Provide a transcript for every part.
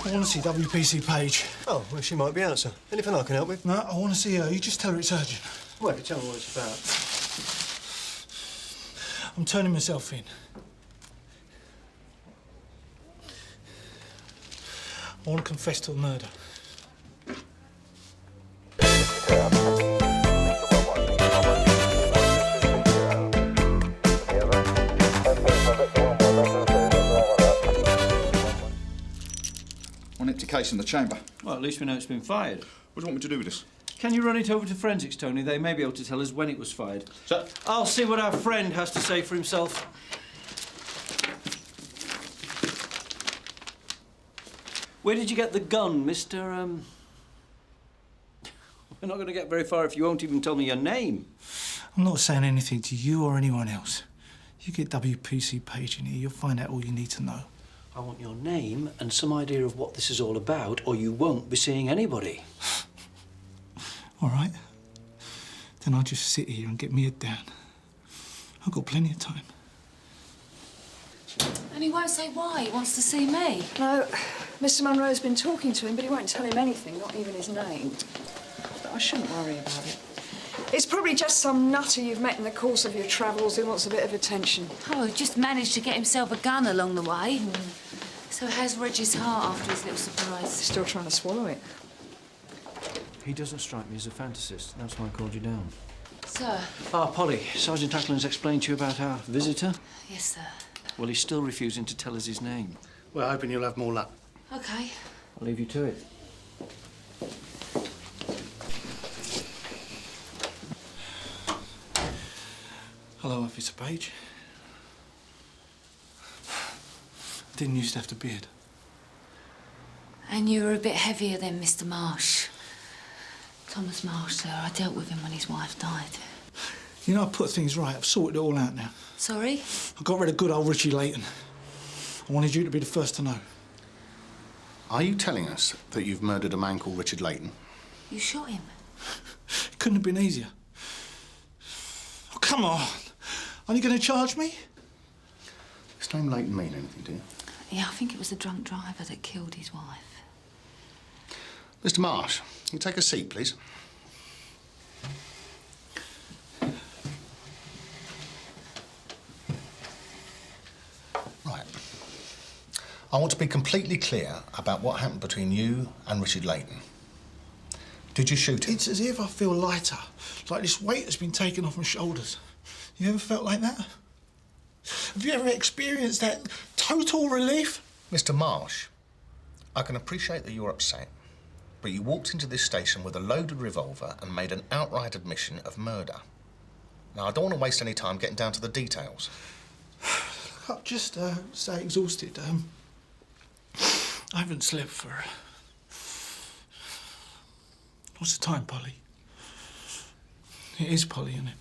I want to see WPC Page. Oh, well, she might be out, sir. Anything I can help with? No, I want to see her. You just tell her it's urgent. Well, tell me what it's about. I'm turning myself in. I want to confess to a murder. One empty case in the chamber. Well, at least we know it's been fired. What do you want me to do with this? Can you run it over to forensics, Tony? They may be able to tell us when it was fired. Sir? I'll see what our friend has to say for himself. Where did you get the gun, Mr. We're not going to get very far if you won't even tell me your name. I'm not saying anything to you or anyone else. You get WPC Page in here, you'll find out all you need to know. I want your name and some idea of what this is all about, or you won't be seeing anybody. All right. Then I'll just sit here and get my head down. I've got plenty of time. And he won't say why. He wants to see me. No, Mr. Munro's been talking to him, but he won't tell him anything, not even his name. But I shouldn't worry about it. It's probably just some nutter you've met in the course of your travels who wants a bit of attention. Oh, he just managed to get himself a gun along the way. So how's Reggie's heart after his little surprise? Still trying to swallow it. He doesn't strike me as a fantasist. That's why I called you down. Sir? Ah, Polly, Sergeant Ackland's explained to you about our visitor? Yes, sir. Well, he's still refusing to tell us his name. We're hoping you'll have more luck. OK. I'll leave you to it. Hello, Officer Page. Didn't used to have the beard. And you were a bit heavier than Mr. Marsh. Thomas Marsh, sir. I dealt with him when his wife died. You know, I put things right. I've sorted it all out now. Sorry? I got rid of good old Richie Layton. I wanted you to be the first to know. Are you telling us that you've murdered a man called Richard Layton? You shot him? It couldn't have been easier. Oh, come on. Are you going to charge me? Does name Layton mean anything to you? Yeah, I think it was the drunk driver that killed his wife. Mr. Marsh, can you take a seat, please? Right. I want to be completely clear about what happened between you and Richard Layton. Did you shoot him? It's as if I feel lighter, like this weight has been taken off my shoulders. You ever felt like that? Have you ever experienced that total relief? Mr. Marsh, I can appreciate that you're upset, but you walked into this station with a loaded revolver and made an outright admission of murder. Now, I don't want to waste any time getting down to the details. I'm just so exhausted. I haven't slept for... What's the time, Polly? It is Polly, isn't it?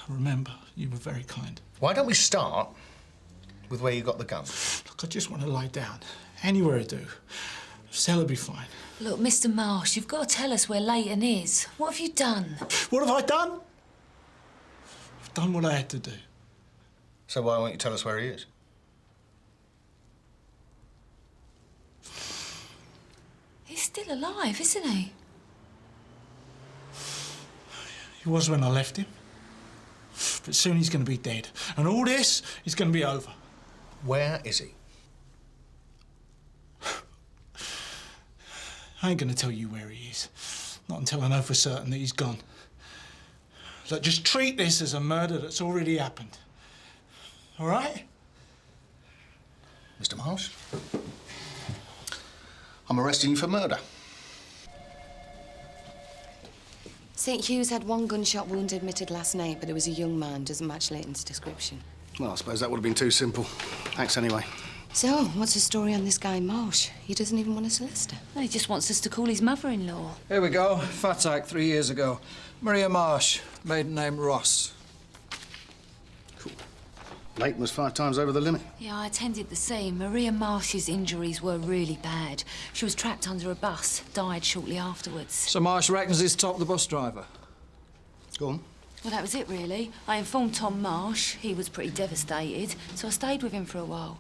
Remember, you were very kind. Why don't we start with where you got the gun? Look, I just want to lie down. Anywhere I do. Stella'll be fine. Look, Mr. Marsh, you've got to tell us where Layton is. What have you done? What have I done? I've done what I had to do. So why won't you tell us where he is? He's still alive, isn't he? He was when I left him. But soon he's going to be dead. And all this is going to be over. Where is he? I ain't going to tell you where he is. Not until I know for certain that he's gone. Look, just treat this as a murder that's already happened. All right? Mr. Marsh? I'm arresting you for murder. St. Hugh's had one gunshot wound admitted last night, but it was a young man. Doesn't match Layton's description. Well, I suppose that would have been too simple. Thanks anyway. So, what's the story on this guy Marsh? He doesn't even want a solicitor. Well, he just wants us to call his mother-in-law. Here we go. Fat Act 3 years ago. Maria Marsh, maiden name Ross. Cool. Layton was 5 times over the limit. Yeah, I attended the scene. Maria Marsh's injuries were really bad. She was trapped under a bus, died shortly afterwards. So Marsh reckons he's topped the bus driver? Go on. Well, that was it, really. I informed Tom Marsh. He was pretty devastated, so I stayed with him for a while.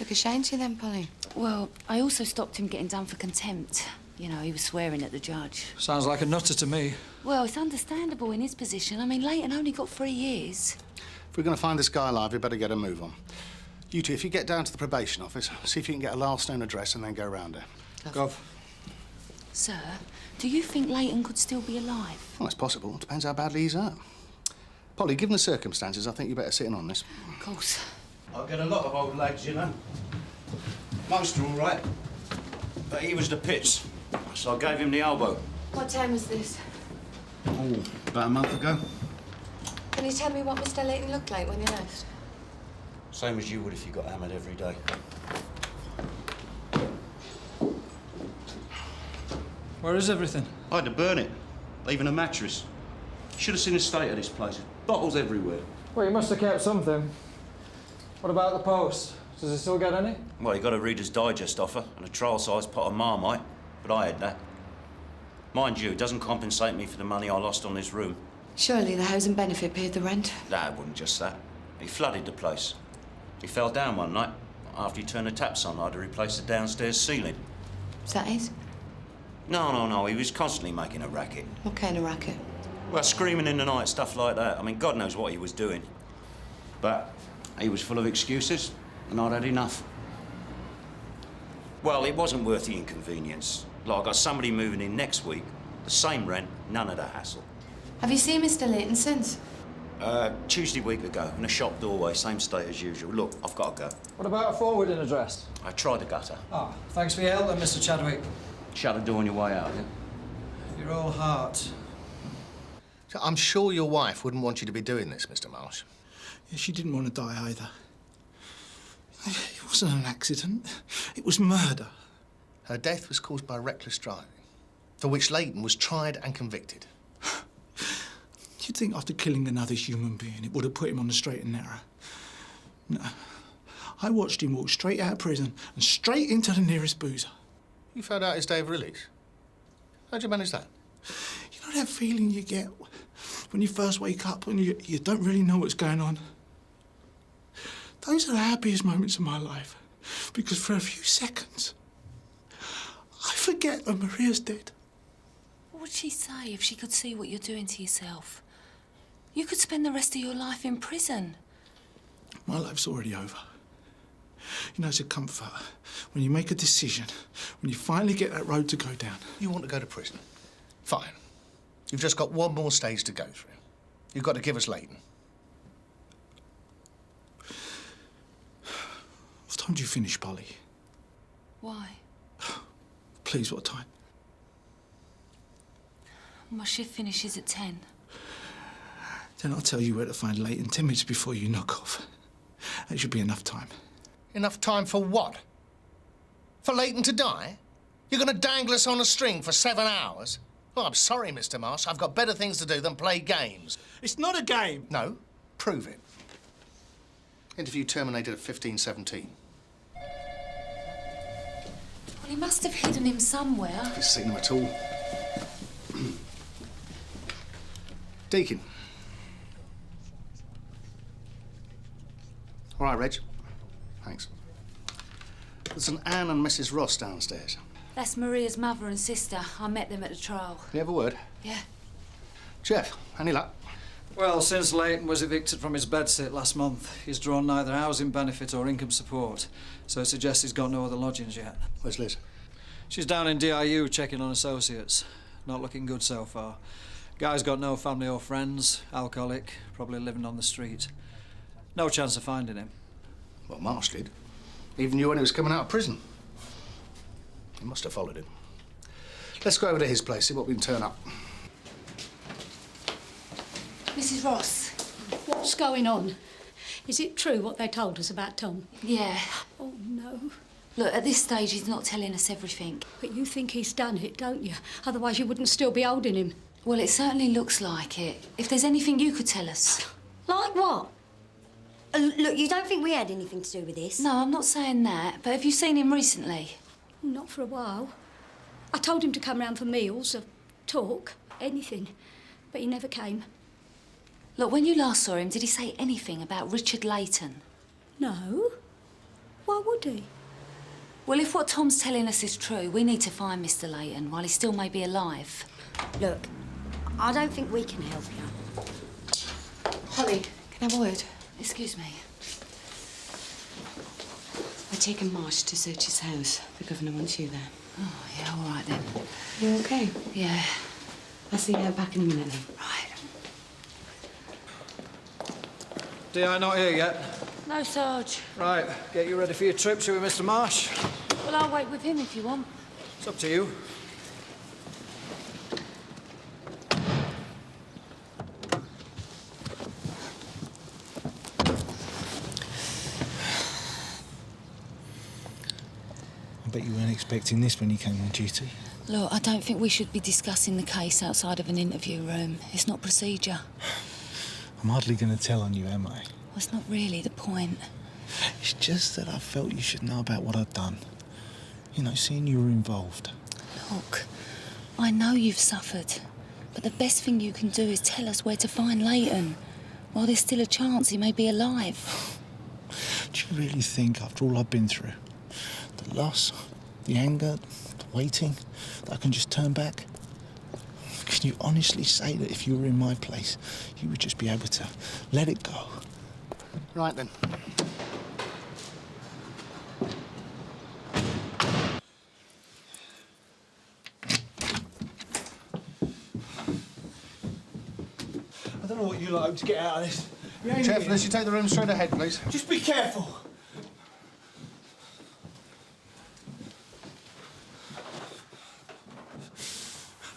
Took a shame to you then, Polly. Well, I also stopped him getting done for contempt. You know, he was swearing at the judge. Sounds like a nutter to me. Well, it's understandable in his position. I mean, Leighton only got 3 years. If we're going to find this guy alive, we better get a move on. You two, if you get down to the probation office, see if you can get a last known address and then go round there. Gov. Sir, do you think Leighton could still be alive? Well, it's possible. It depends how badly he's hurt. Polly, given the circumstances, I think you better sit in on this. Of course. I get a lot of old lads, you know. Most are all right. But he was the pits, so I gave him the elbow. What time was this? Oh, about a month ago. Can you tell me what Mr. Leighton looked like when you left? Same as you would if you got hammered every day. Where is everything? I had to burn it, even a mattress. Should have seen the state of this place. Bottles everywhere. Well, you must have kept something. What about the Post? Does it still get any? Well, you got a Reader's Digest offer and a trial-sized pot of Marmite, but I had that. Mind you, it doesn't compensate me for the money I lost on this room. Surely the housing benefit paid the rent. Nah, it wasn't just that. He flooded the place. He fell down one night. After he turned the taps on, I had to replace the downstairs ceiling. Is that it? No. He was constantly making a racket. What kind of racket? Well, screaming in the night, stuff like that. I mean, God knows what he was doing. But he was full of excuses, and I'd had enough. Well, it wasn't worth the inconvenience. Like, I got somebody moving in next week, the same rent, none of the hassle. Have you seen Mr. Leighton since? Tuesday week ago, in a shop doorway, same state as usual. Look, I've got to go. What about a forwarding address? I tried the gutter. Ah, thanks for your help then, Mr. Chadwick. Shut the door on your way out, yeah? You're all heart. So I'm sure your wife wouldn't want you to be doing this, Mr. Marsh. Yeah, she didn't want to die either. It wasn't an accident. It was murder. Her death was caused by reckless driving, for which Leighton was tried and convicted. You'd think after killing another human being, it would have put him on the straight and narrow. No. I watched him walk straight out of prison and straight into the nearest boozer. You found out his day of release? How'd you manage that? You know that feeling you get when you first wake up and you don't really know what's going on? Those are the happiest moments of my life, because for a few seconds, I forget that Maria's dead. What would she say if she could see what you're doing to yourself? You could spend the rest of your life in prison. My life's already over. You know, it's a comfort when you make a decision, when you finally get that road to go down. You want to go to prison? Fine. You've just got one more stage to go through. You've got to give us Leighton. What time do you finish, Polly? Why? Please, what time? My shift finishes at 10. Then I'll tell you where to find Leighton 10 minutes before you knock off. That should be enough time. Enough time for what? For Leighton to die? You're going to dangle us on a string for 7 hours? Oh, I'm sorry, Mr. Marsh. I've got better things to do than play games. It's not a game. No, prove it. Interview terminated at 15:17. Well, he must have hidden him somewhere. I've seen him at all. Deacon. All right, Reg. Thanks. There's an Anne and Mrs. Ross downstairs. That's Maria's mother and sister. I met them at the trial. You have a word? Yeah. Jeff, any luck? Well, since Leighton was evicted from his bedsit last month, he's drawn neither housing benefit or income support, so it suggests he's got no other lodgings yet. Where's Liz? She's down in DIU checking on associates. Not looking good so far. Guy's got no family or friends, alcoholic, probably living on the street. No chance of finding him. Well, Marsh did. Even knew when he was coming out of prison. He must have followed him. Let's go over to his place, see what we can turn up. Mrs. Ross. What's going on? Is it true what they told us about Tom? Yeah. Oh, no. Look, at this stage, he's not telling us everything. But you think he's done it, don't you? Otherwise you wouldn't still be holding him. Well, it certainly looks like it. If there's anything you could tell us. Like what? Look, you don't think we had anything to do with this? No, I'm not saying that, but have you seen him recently? Not for a while. I told him to come round for meals, or talk, anything. But he never came. Look, when you last saw him, did he say anything about Richard Leighton? No. Why would he? Well, if what Tom's telling us is true, we need to find Mr. Leighton while he still may be alive. Look, I don't think we can help you. Holly, can I have a word? Excuse me. We're taking Marsh to search his house. The governor wants you there. Oh, yeah, all right then. You okay? Yeah. I'll see you back in a minute then. Right. D.I. not here yet? No, Sarge. Right, get you ready for your trip, shall we, Mr. Marsh? Well, I'll wait with him if you want. It's up to you. I bet you weren't expecting this when you came on duty. Look, I don't think we should be discussing the case outside of an interview room. It's not procedure. I'm hardly going to tell on you, am I? Well, it's not really the point. It's just that I felt you should know about what I'd done. You know, seeing you were involved. Look, I know you've suffered, but the best thing you can do is tell us where to find Leighton, while there's still a chance he may be alive. Do you really think, after all I've been through, the loss, the anger, the waiting, that I can just turn back? Can you honestly say that if you were in my place, you would just be able to let it go? Right then. I don't know what you lot hope to get out of this. Careful as you take the room straight ahead, please. Just be careful.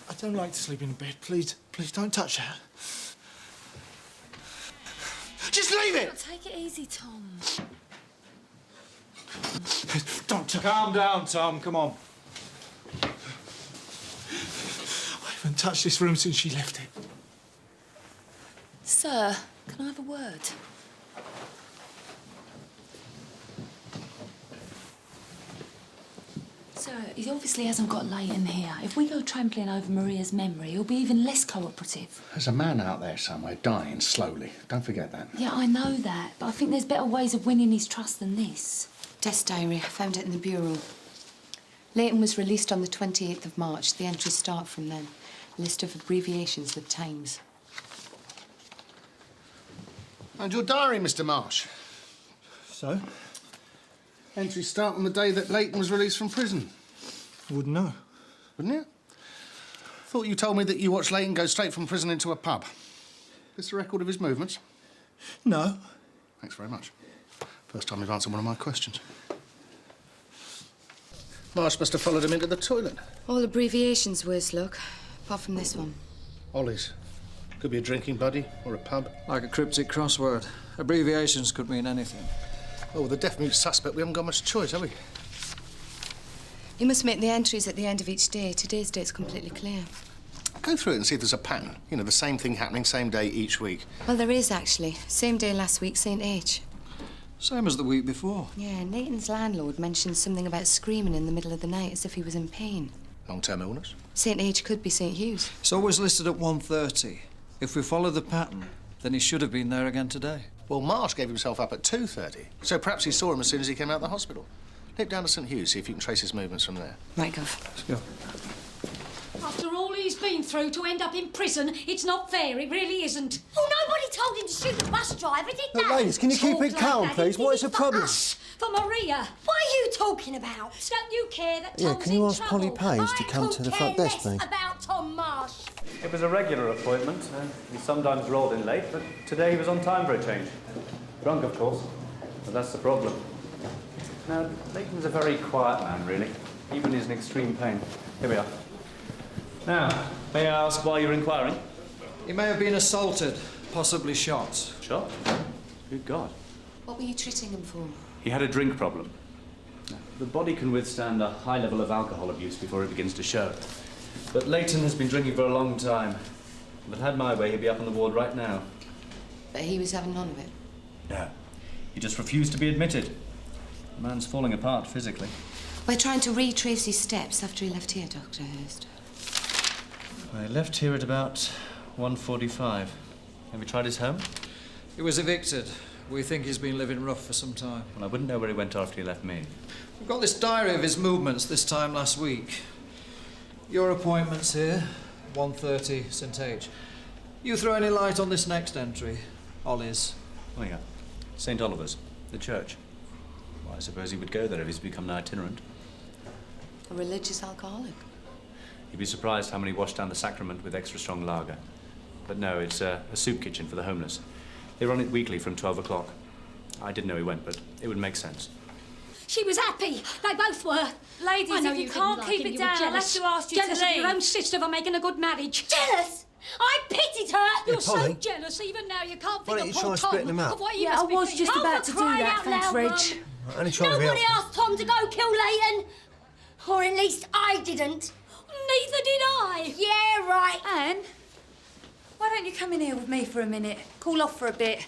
I don't like to sleep in bed. Please, please don't touch that. Just leave it! Take it easy, Tom. Don't touch. Calm down, Tom, come on. I haven't touched this room since she left it. Sir, can I have a word? Sir, he obviously hasn't got Leighton here. If we go trampling over Maria's memory, he'll be even less cooperative. There's a man out there somewhere dying slowly. Don't forget that. Yeah, I know that, but I think there's better ways of winning his trust than this. Desk diary. I found it in the bureau. Leighton was released on the 28th of March. The entries start from then. List of abbreviations with times. And your diary, Mr. Marsh. So? Entries start on the day that Leighton was released from prison. I wouldn't know. Wouldn't you? Thought you told me that you watched Leighton go straight from prison into a pub. This a record of his movements? No. Thanks very much. First time you've answered one of my questions. Marsh must have followed him into the toilet. All abbreviations, worse luck. Apart from this one. Ollie's. Could be a drinking buddy or a pub. Like a cryptic crossword. Abbreviations could mean anything. Oh, with a deaf mute suspect, we haven't got much choice, have we? You must make the entries at the end of each day. Today's date's completely clear. Go through it and see if there's a pattern. You know, the same thing happening, same day each week. Well, there is, actually. Same day last week, St H. Same as the week before. Yeah, Nathan's landlord mentioned something about screaming in the middle of the night as if he was in pain. Long-term illness? St H could be St Hugh's. It's always listed at 1:30. If we follow the pattern, then he should have been there again today. Well, Marsh gave himself up at 2:30, so perhaps he saw him as soon as he came out of the hospital. Nip down to St Hugh's, see if you can trace his movements from there. Right, Gov. Let's go. After all he's been through to end up in prison, it's not fair, it really isn't. Oh, nobody told him to shoot the bus driver, did they? Ladies, can you keep Talk it like calm, that. please? What is the For problem? us, for Maria. What are you talking about? Don't you care that Yeah, Tom's can you in ask Polly trouble? Page to come to the front desk, please? About Tom Marsh. It was a regular appointment. He sometimes rolled in late, but today he was on time for a change. Drunk, of course, but that's the problem. Now, Leighton's a very quiet man, really. Even he's in extreme pain. Here we are. Now, may I ask why you're inquiring? He may have been assaulted, possibly shot. Shot? Good God. What were you treating him for? He had a drink problem. Now, the body can withstand a high level of alcohol abuse before it begins to show. But Leighton has been drinking for a long time. If it had my way, he'd be up on the ward right now. But he was having none of it. No. He just refused to be admitted. The man's falling apart physically. We're trying to retrace his steps after he left here, Dr. Hurst. I left here at about 1:45. Have you tried his home? He was evicted. We think he's been living rough for some time. Well, I wouldn't know where he went after he left me. We've got this diary of his movements this time last week. Your appointments here, 1:30 St H. You throw any light on this next entry, Hollis? Oh, yeah. St Oliver's, the church. Well, I suppose he would go there if he's become an itinerant. A religious alcoholic. You'd be surprised how many wash down the sacrament with extra strong lager. But no, it's a soup kitchen for the homeless. They run it weekly from 12 o'clock. I didn't know he went, but it would make sense. She was happy. They both were. Ladies, I know if you didn't can't like keep him, it you were down, I'll have jealous. to ask you Jealous to of leave. your own sister for making a good marriage. Jealous? I pitied her. You're so Polly. jealous. Even now you can't Why think don't of you poor try splitting Tom, them up? of what he Yeah, must I be was thinking. just Oh, about for to do crying that, out thanks, loud, Reg. Mum. Only trying to Nobody help. asked Tom to go kill Leighton. Or at least I didn't. Neither did I. Yeah, right. Anne, why don't you come in here with me for a minute? Cool off for a bit.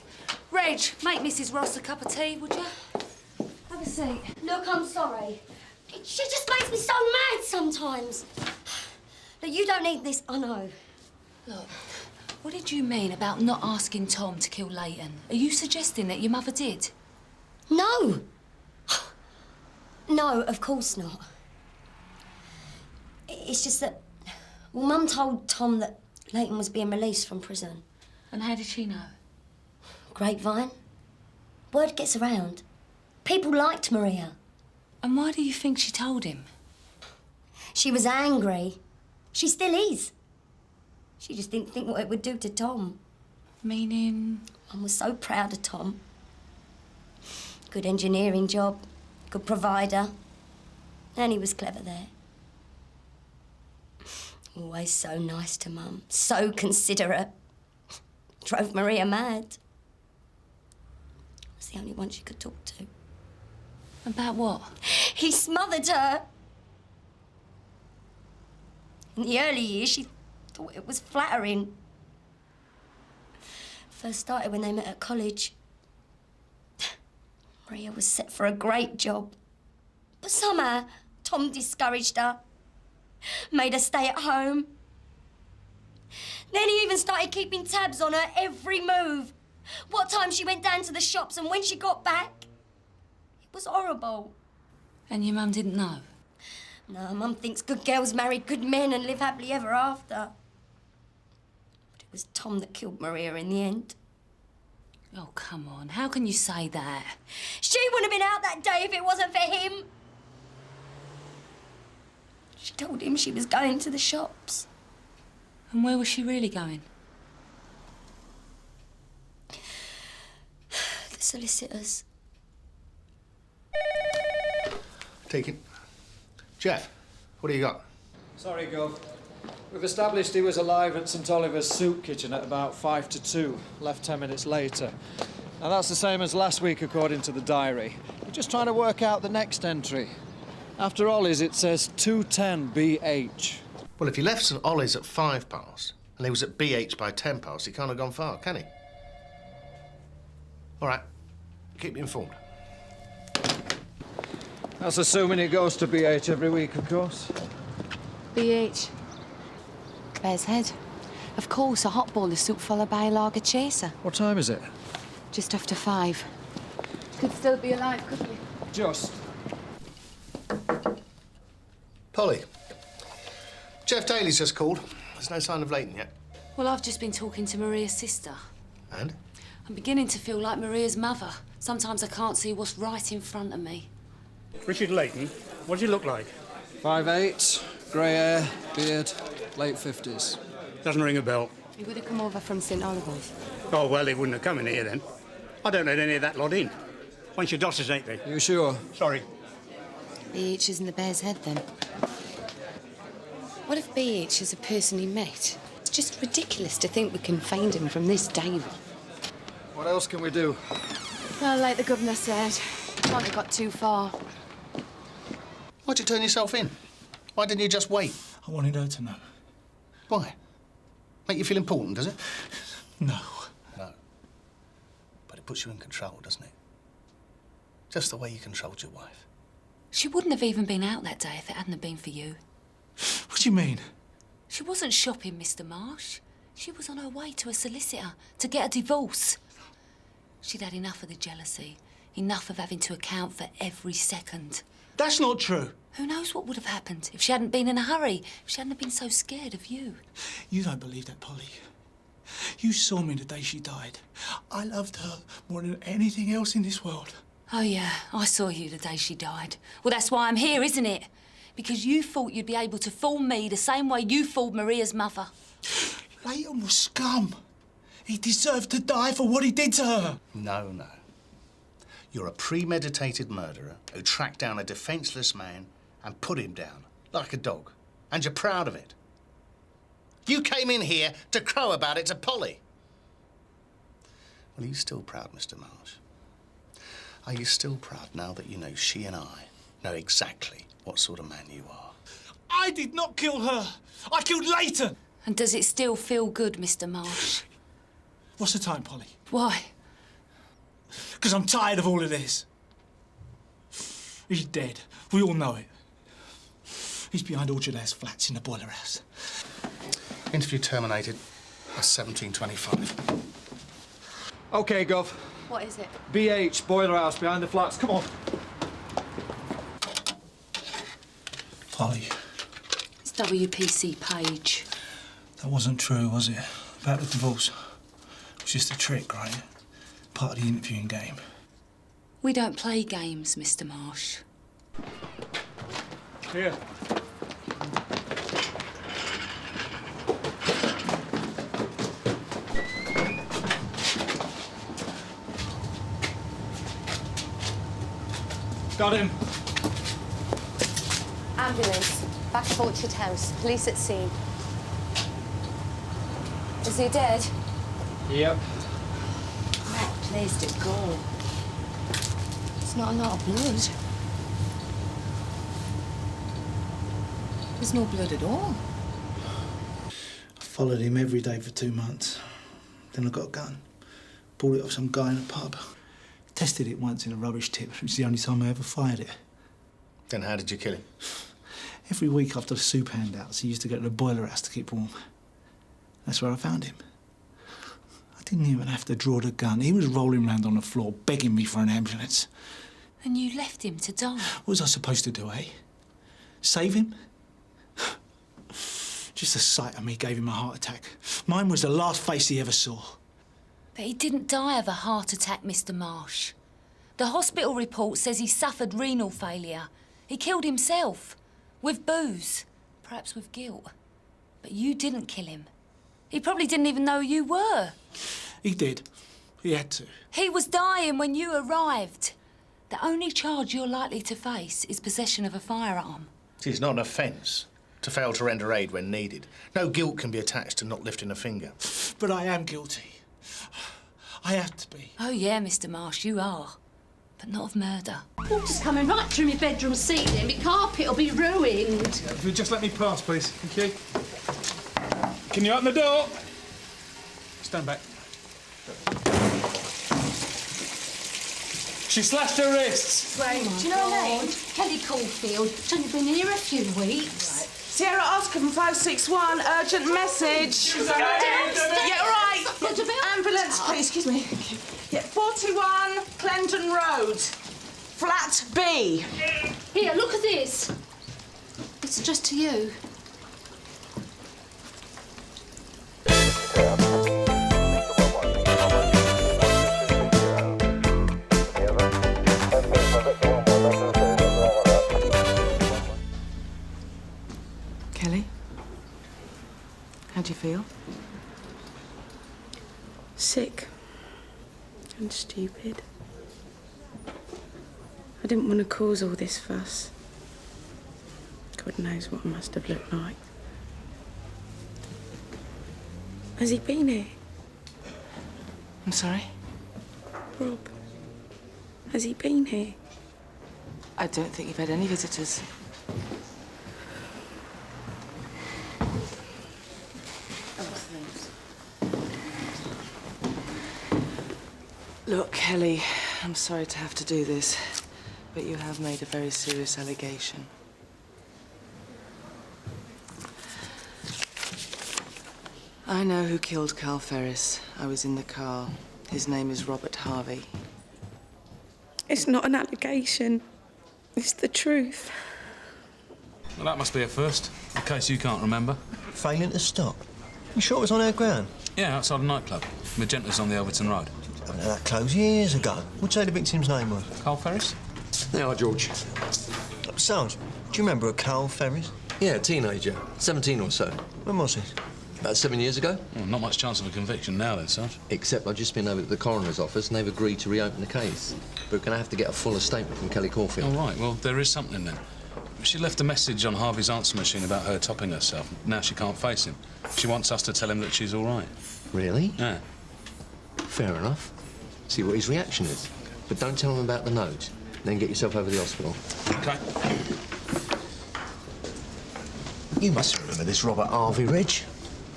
Reg, make Mrs Ross a cup of tea, would you? Have a seat. Look, I'm sorry. She just makes me so mad sometimes. Look, you don't need this, I know. Look, what did you mean about not asking Tom to kill Leighton? Are you suggesting that your mother did? No. No, of course not. It's just that... Well, Mum told Tom that Leighton was being released from prison. And how did she know? Grapevine. Word gets around. People liked Maria. And why do you think she told him? She was angry. She still is. She just didn't think what it would do to Tom. Meaning? Mum was so proud of Tom. Good engineering job, good provider. And he was clever there. Always so nice to Mum, so considerate. Drove Maria mad. Was the only one she could talk to. About what? He smothered her. In the early years, she thought it was flattering. First started when they met at college. Maria was set for a great job. But somehow, Tom discouraged her. Made her stay at home. Then he even started keeping tabs on her every move. What time she went down to the shops and when she got back. It was horrible. And your mum didn't know? No, Mum thinks good girls marry good men and live happily ever after. But it was Tom that killed Maria in the end. Oh, come on. How can you say that? She wouldn't have been out that day if it wasn't for him. She told him she was going to the shops. And where was she really going? The solicitors. Taken. Jeff, what do you got? Sorry, Gov. We've established he was alive at St Oliver's soup kitchen at about 5 to 2, left 10 minutes later. Now, that's the same as last week, according to the diary. We're just trying to work out the next entry. After Ollie's, it says 2:10 BH. Well, if he left St Ollie's at 5 past and he was at BH by 10 past, he can't have gone far, can he? All right, keep me informed. That's assuming it goes to BH every week, of course. BH. Bear's Head. Of course, a hot bowl of soup followed by a lager chaser. What time is it? Just after 5. Could still be alive, couldn't he? Just. Polly, Jeff Daly's just called. There's no sign of Leighton yet. Well, I've just been talking to Maria's sister. And? I'm beginning to feel like Maria's mother. Sometimes I can't see what's right in front of me. Richard Leighton, what does he look like? 5'8", grey hair, beard, late 50s. Doesn't ring a bell. He would have come over from St Oliver's. Oh, well, he wouldn't have come in here then. I don't let any of that lot in. Once your daughters, ain't they? You sure? Sorry. BH is in the Bear's Head, then. What if BH is a person he met? It's just ridiculous to think we can find him from this diary. What else can we do? Well, like the governor said, can't have got too far. Why'd you turn yourself in? Why didn't you just wait? I wanted her to know. Why? Make you feel important, does it? No. No. But it puts you in control, doesn't it? Just the way you controlled your wife. She wouldn't have even been out that day if it hadn't been for you. What do you mean? She wasn't shopping, Mr. Marsh. She was on her way to a solicitor to get a divorce. She'd had enough of the jealousy, enough of having to account for every second. That's not true. Who knows what would have happened if she hadn't been in a hurry, if she hadn't been so scared of you. You don't believe that, Polly. You saw me the day she died. I loved her more than anything else in this world. Oh, yeah, I saw you the day she died. Well, that's why I'm here, isn't it? Because you thought you'd be able to fool me the same way you fooled Maria's mother. Leighton was scum. He deserved to die for what he did to her. No, no. You're a premeditated murderer who tracked down a defenceless man and put him down, like a dog. And you're proud of it. You came in here to crow about it to Polly. Well, are you still proud, Mr. Marsh? Are you still proud now that you know she and I know exactly what sort of man you are? I did not kill her. I killed Leighton. And does it still feel good, Mr. Marsh? What's the time, Polly? Why? Because I'm tired of all of this. He's dead. We all know it. He's behind Orchard House flats in the boiler house. Interview terminated. That's 17:25. OK, Gov. What is it? BH, boiler house behind the flats. Come on. Polly, It's WPC Page. that wasn't true, was it? About the divorce. It was just a trick, right? Part of the interviewing game. We don't play games, Mr. Marsh. Here. Got him. Ambulance. Back of Orchard House. Police at scene. Is he dead? Yep. What place to go? It's not a lot of blood. There's no blood at all. I followed him every day for 2 months. Then I got a gun. Bought it off some guy in a pub. Tested it once in a rubbish tip, which is the only time I ever fired it. Then how did you kill him? Every week after the soup handouts, he used to go to the boiler house to keep warm. That's where I found him. I didn't even have to draw the gun. He was rolling around on the floor, begging me for an ambulance. And you left him to die? What was I supposed to do, eh? Save him? Just the sight of me gave him a heart attack. Mine was the last face he ever saw. But he didn't die of a heart attack, Mr. Marsh. The hospital report says he suffered renal failure. He killed himself. With booze. Perhaps with guilt. But you didn't kill him. He probably didn't even know who you were. He did. He had to. He was dying when you arrived. The only charge you're likely to face is possession of a firearm. It's not an offence to fail to render aid when needed. No guilt can be attached to not lifting a finger. But I am guilty. I have to be. Oh, yeah, Mr. Marsh, you are. But not of murder. Water's coming right through my bedroom ceiling. My carpet'll be ruined. If you just let me pass, please. Thank you. Can you open the door? Stand back. She slashed her wrists. Right. Do you know her name? Kelly Caulfield. She's only been here a few weeks. Sierra Oscar from 561, urgent message. Downstairs. Yeah, right. Ambulance, please, excuse me. Yeah, 41 Clenton Road, flat B. Here, look at this. It's addressed to you. Kelly, how do you feel? Sick and stupid. I didn't want to cause all this fuss. God knows what I must have looked like. Has he been here? I'm sorry? Rob, has he been here? I don't think you've had any visitors. Look, Kelly, I'm sorry to have to do this, but you have made a very serious allegation. I know who killed Carl Ferris. I was in the car. His name is Robert Harvey. It's not an allegation. It's the truth. Well, that must be a first, in case you can't remember. Failing to stop? You sure it was on our ground? Yeah, outside a nightclub. Magenta's on the Overton Road. I know that closed years ago. What'd you say the victim's name was? Carl Ferris? Yeah, George. Sarge, do you remember a Carl Ferris? Yeah, teenager. 17 or so. When was it? About 7 years ago. Well, not much chance of a conviction now, then, Sarge. Except I've just been over to the coroner's office and they've agreed to reopen the case. But we're going to have to get a fuller statement from Kelly Caulfield. All right, well, there is something then. She left a message on Harvey's answer machine about her topping herself. Now she can't face him. She wants us to tell him that she's all right. Really? Yeah. Fair enough. See what his reaction is. But don't tell him about the note. Then get yourself over to the hospital. OK. You must remember this Robert Harvey, Reg.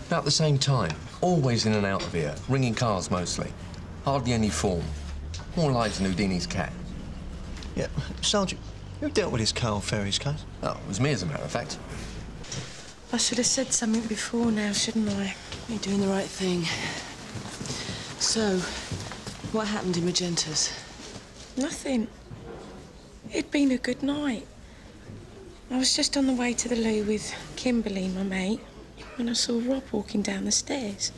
About the same time. Always in and out of here. Ringing cars, mostly. Hardly any form. More lives than Houdini's cat. Yeah. Sergeant, who dealt with this Carl Ferris case? Oh, it was me, as a matter of fact. I should have said something before now, shouldn't I? You're doing the right thing. So, what happened in Magenta's? Nothing. It'd been a good night. I was just on the way to the loo with Kimberly, my mate, when I saw Rob walking down the stairs.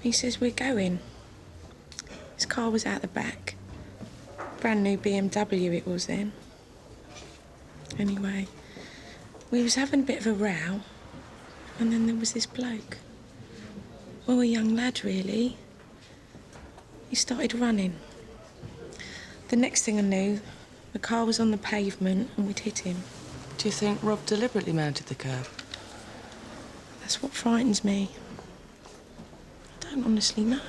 He says, "We're going." His car was out the back. Brand new BMW it was then. Anyway, we was having a bit of a row, and then there was this bloke. Well, a young lad, really. He started running. The next thing I knew, the car was on the pavement and we'd hit him. Do you think Rob deliberately mounted the curb? That's what frightens me. I don't honestly know.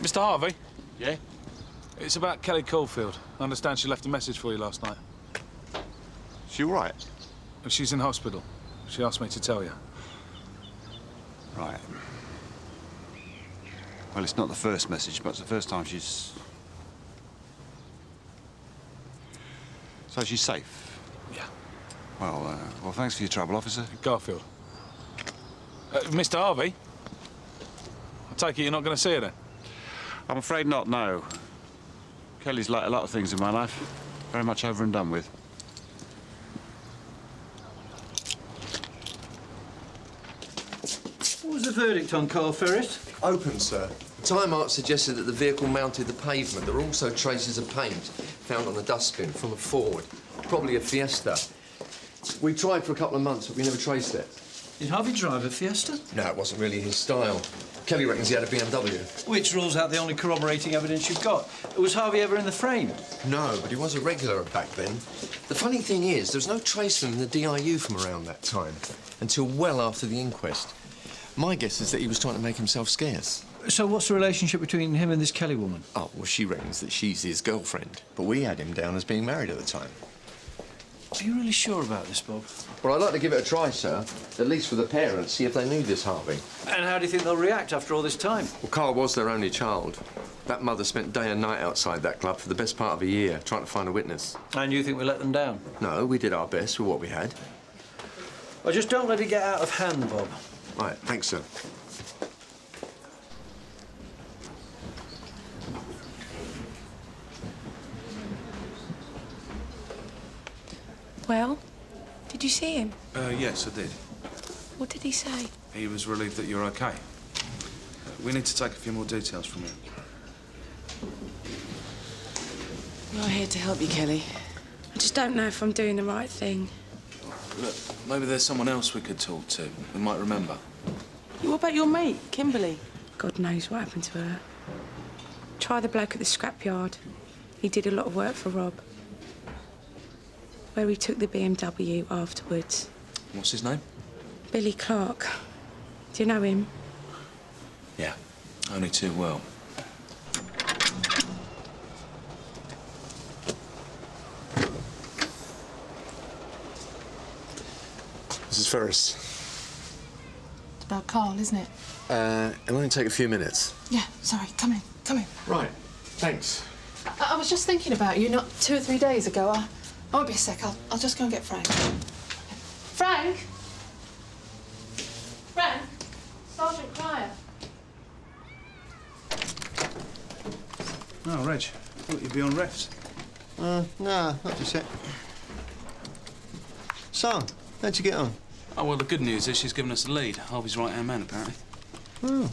Mr. Harvey? Yeah? It's about Kelly Caulfield. I understand she left a message for you last night. She all right? She's in hospital. She asked me to tell you. Right. Well, it's not the first message, but it's the first time she's... So she's safe? Yeah. Well, thanks for your trouble, officer. Garfield. Mr. Harvey? I take it you're not going to see her then? I'm afraid not, no. Kelly's like a lot of things in my life. Very much over and done with. What was the verdict on Carl Ferris? Open, sir. Time mark suggested that the vehicle mounted the pavement. There were also traces of paint found on the dustbin from a Ford. Probably a Fiesta. We tried for a couple of months, but we never traced it. Did Harvey drive a Fiesta? No, it wasn't really his style. Kelly reckons he had a BMW. Which rules out the only corroborating evidence you've got. Was Harvey ever in the frame? No, but he was a regular back then. The funny thing is, there was no trace of him in the DIU from around that time, until well after the inquest. My guess is that he was trying to make himself scarce. So what's the relationship between him and this Kelly woman? Oh, well, she reckons that she's his girlfriend, but we had him down as being married at the time. Are you really sure about this, Bob? Well, I'd like to give it a try, sir. At least for the parents, see if they knew this Harvey. And how do you think they'll react after all this time? Well, Carl was their only child. That mother spent day and night outside that club for the best part of a year, trying to find a witness. And you think we let them down? No, we did our best with what we had. Well, just don't let it get out of hand, Bob. Right, thanks, sir. Well, did you see him? Yes, I did. What did he say? He was relieved that you're OK. We need to take a few more details from you. We're here to help you, Kelly. I just don't know if I'm doing the right thing. Look, maybe there's someone else we could talk to who might remember. What about your mate, Kimberly? God knows what happened to her. Try the bloke at the scrapyard. He did a lot of work for Rob. Where he took the BMW afterwards. What's his name? Billy Clark. Do you know him? Yeah, only too well. Mrs. Ferris. It's about Carl, isn't it? It'll only take a few minutes. Yeah, sorry. Come in. Right. Thanks. I was just thinking about you not 2 or 3 days ago. I won't be a sec. I'll just go and get Frank. Frank? Frank? Sergeant Cryer. Oh, Reg, thought you'd be on refs. No, not just yet. So, how'd you get on? Oh, well, the good news is she's given us a lead. Harvey's right-hand man, apparently. Oh.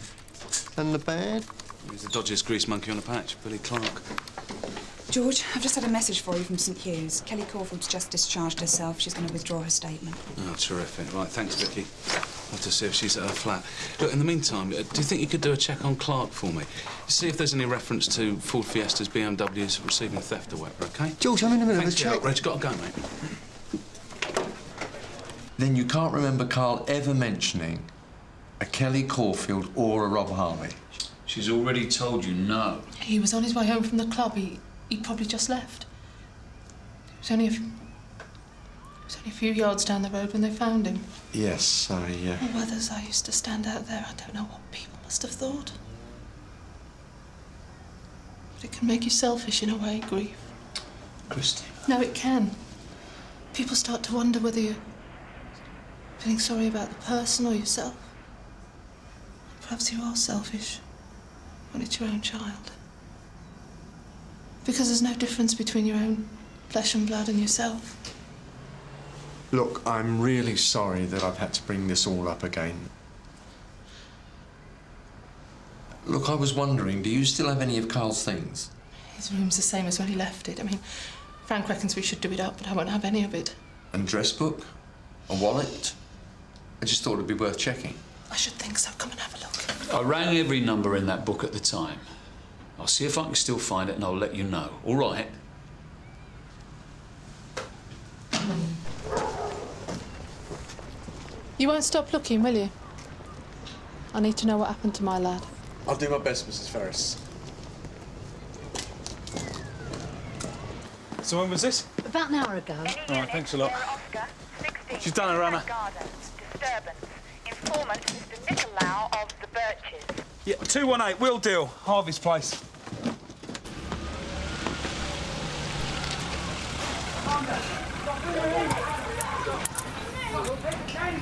And the bad? He's the dodgiest grease monkey on the patch, Billy Clark. George, I've just had a message for you from St Hugh's. Kelly Caulfield's just discharged herself. She's going to withdraw her statement. Oh, terrific. Right, thanks, Vicky. I'll have to see if she's at her flat. Look, in the meantime, do you think you could do a check on Clark for me? See if there's any reference to Ford Fiestas, BMWs receiving theft or whatever, OK? George, I'm in the middle of a Thanks for your check. help, Reg. Got to go, mate. Then you can't remember Carl ever mentioning a Kelly Caulfield or a Rob Harvey? She's already told you no. He was on his way home from the club. He'd probably just left. It was only a few yards down the road when they found him. Yes, The weathers I used to stand out there, I don't know what people must have thought. But it can make you selfish in a way, grief. Christine. No, it can. People start to wonder whether you're feeling sorry about the person or yourself. Perhaps you are selfish when it's your own child. Because there's no difference between your own flesh and blood and yourself. Look, I'm really sorry that I've had to bring this all up again. Look, I was wondering, do you still have any of Carl's things? His room's the same as when he left it. I mean, Frank reckons we should do it up, but I won't have any of it. And dress book? A wallet? I just thought it'd be worth checking. I should think so. Come and have a look. I rang every number in that book at the time. I'll see if I can still find it and I'll let you know. All right? You won't stop looking, will you? I need to know what happened to my lad. I'll do my best, Mrs. Ferris. So when was this? About an hour ago. All right, thanks a lot. She's done her runner. Disturbance. Informant Mr. Nicolau of the Birches. Yeah, 218, will deal. Harvey's place.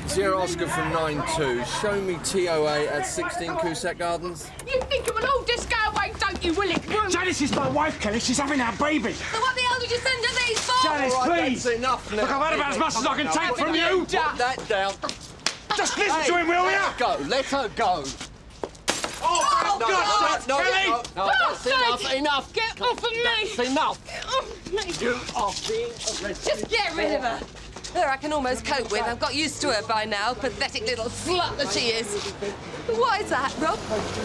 Sierra Oscar from 9-2. Show me TOA at 16 Cusack Gardens. You think it will all just go away, don't you, will it? Janice is my wife, Kelly. She's having our baby. So what the hell did you send her these for? Janice, All right, please. that's enough now. Look, I've had about as much as I can take from you. Put that down. Just listen to him, will Let ya? her go. Let her go. Oh, No, God, no, Kelly! no, that's enough. Enough. Get off of me! That's enough. You are being arrested. Just get rid of her. Her I can almost cope with. I've got used to her by now, pathetic little slut that she is. What is that, Rob?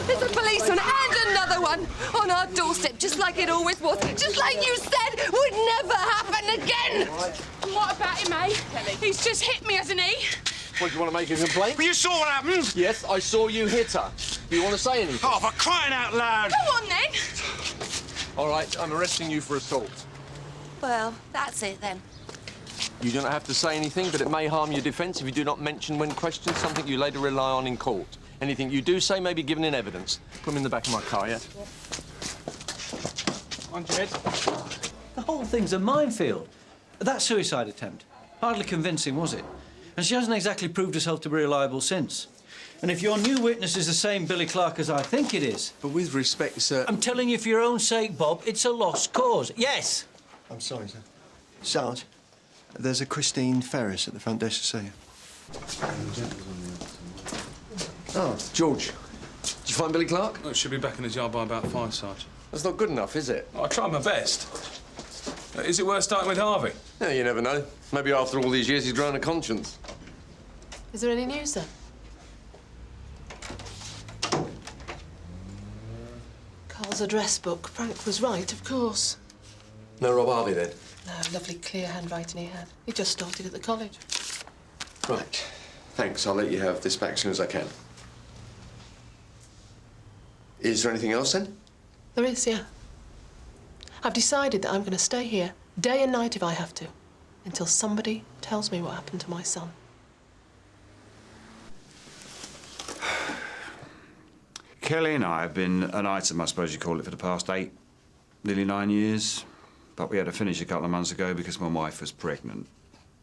There's a policeman and another one on our doorstep, just like it always was. Just like you said would never happen again. And what about him, eh? He's just hit me, hasn't he? What, do you want to make a complaint? Well, you saw what happened. Yes, I saw you hit her. Do you want to say anything? Oh, for crying out loud. Go on, then. All right, I'm arresting you for assault. Well, that's it then. You do not have to say anything, but it may harm your defence if you do not mention when questioned something you later rely on in court. Anything you do say may be given in evidence. Put him in the back of my car, yeah? On your head. The whole thing's a minefield. That suicide attempt. Hardly convincing, was it? And she hasn't exactly proved herself to be reliable since. And if your new witness is the same Billy Clark as I think it is... But with respect, sir... I'm telling you for your own sake, Bob, it's a lost cause. Yes! I'm sorry, sir. Sarge, there's a Christine Ferris at the front desk to see you. Oh, George. Did you find Billy Clark? Oh, she'll be back in his yard by about 5, Sarge. That's not good enough, is it? I tried my best. Is it worth starting with Harvey? Yeah, you never know. Maybe after all these years he's grown a conscience. Is there any news, then? Carl's address book. Frank was right, of course. No Rob Harvey, then? No, lovely clear handwriting he had. He just started at the college. Right. Thanks. I'll let you have this back as soon as I can. Is there anything else, then? There is, yeah. I've decided that I'm going to stay here, day and night if I have to, until somebody tells me what happened to my son. Kelly and I have been an item, I suppose you call it, for the past 8, nearly 9 years. but we had to finish a couple of months ago because my wife was pregnant.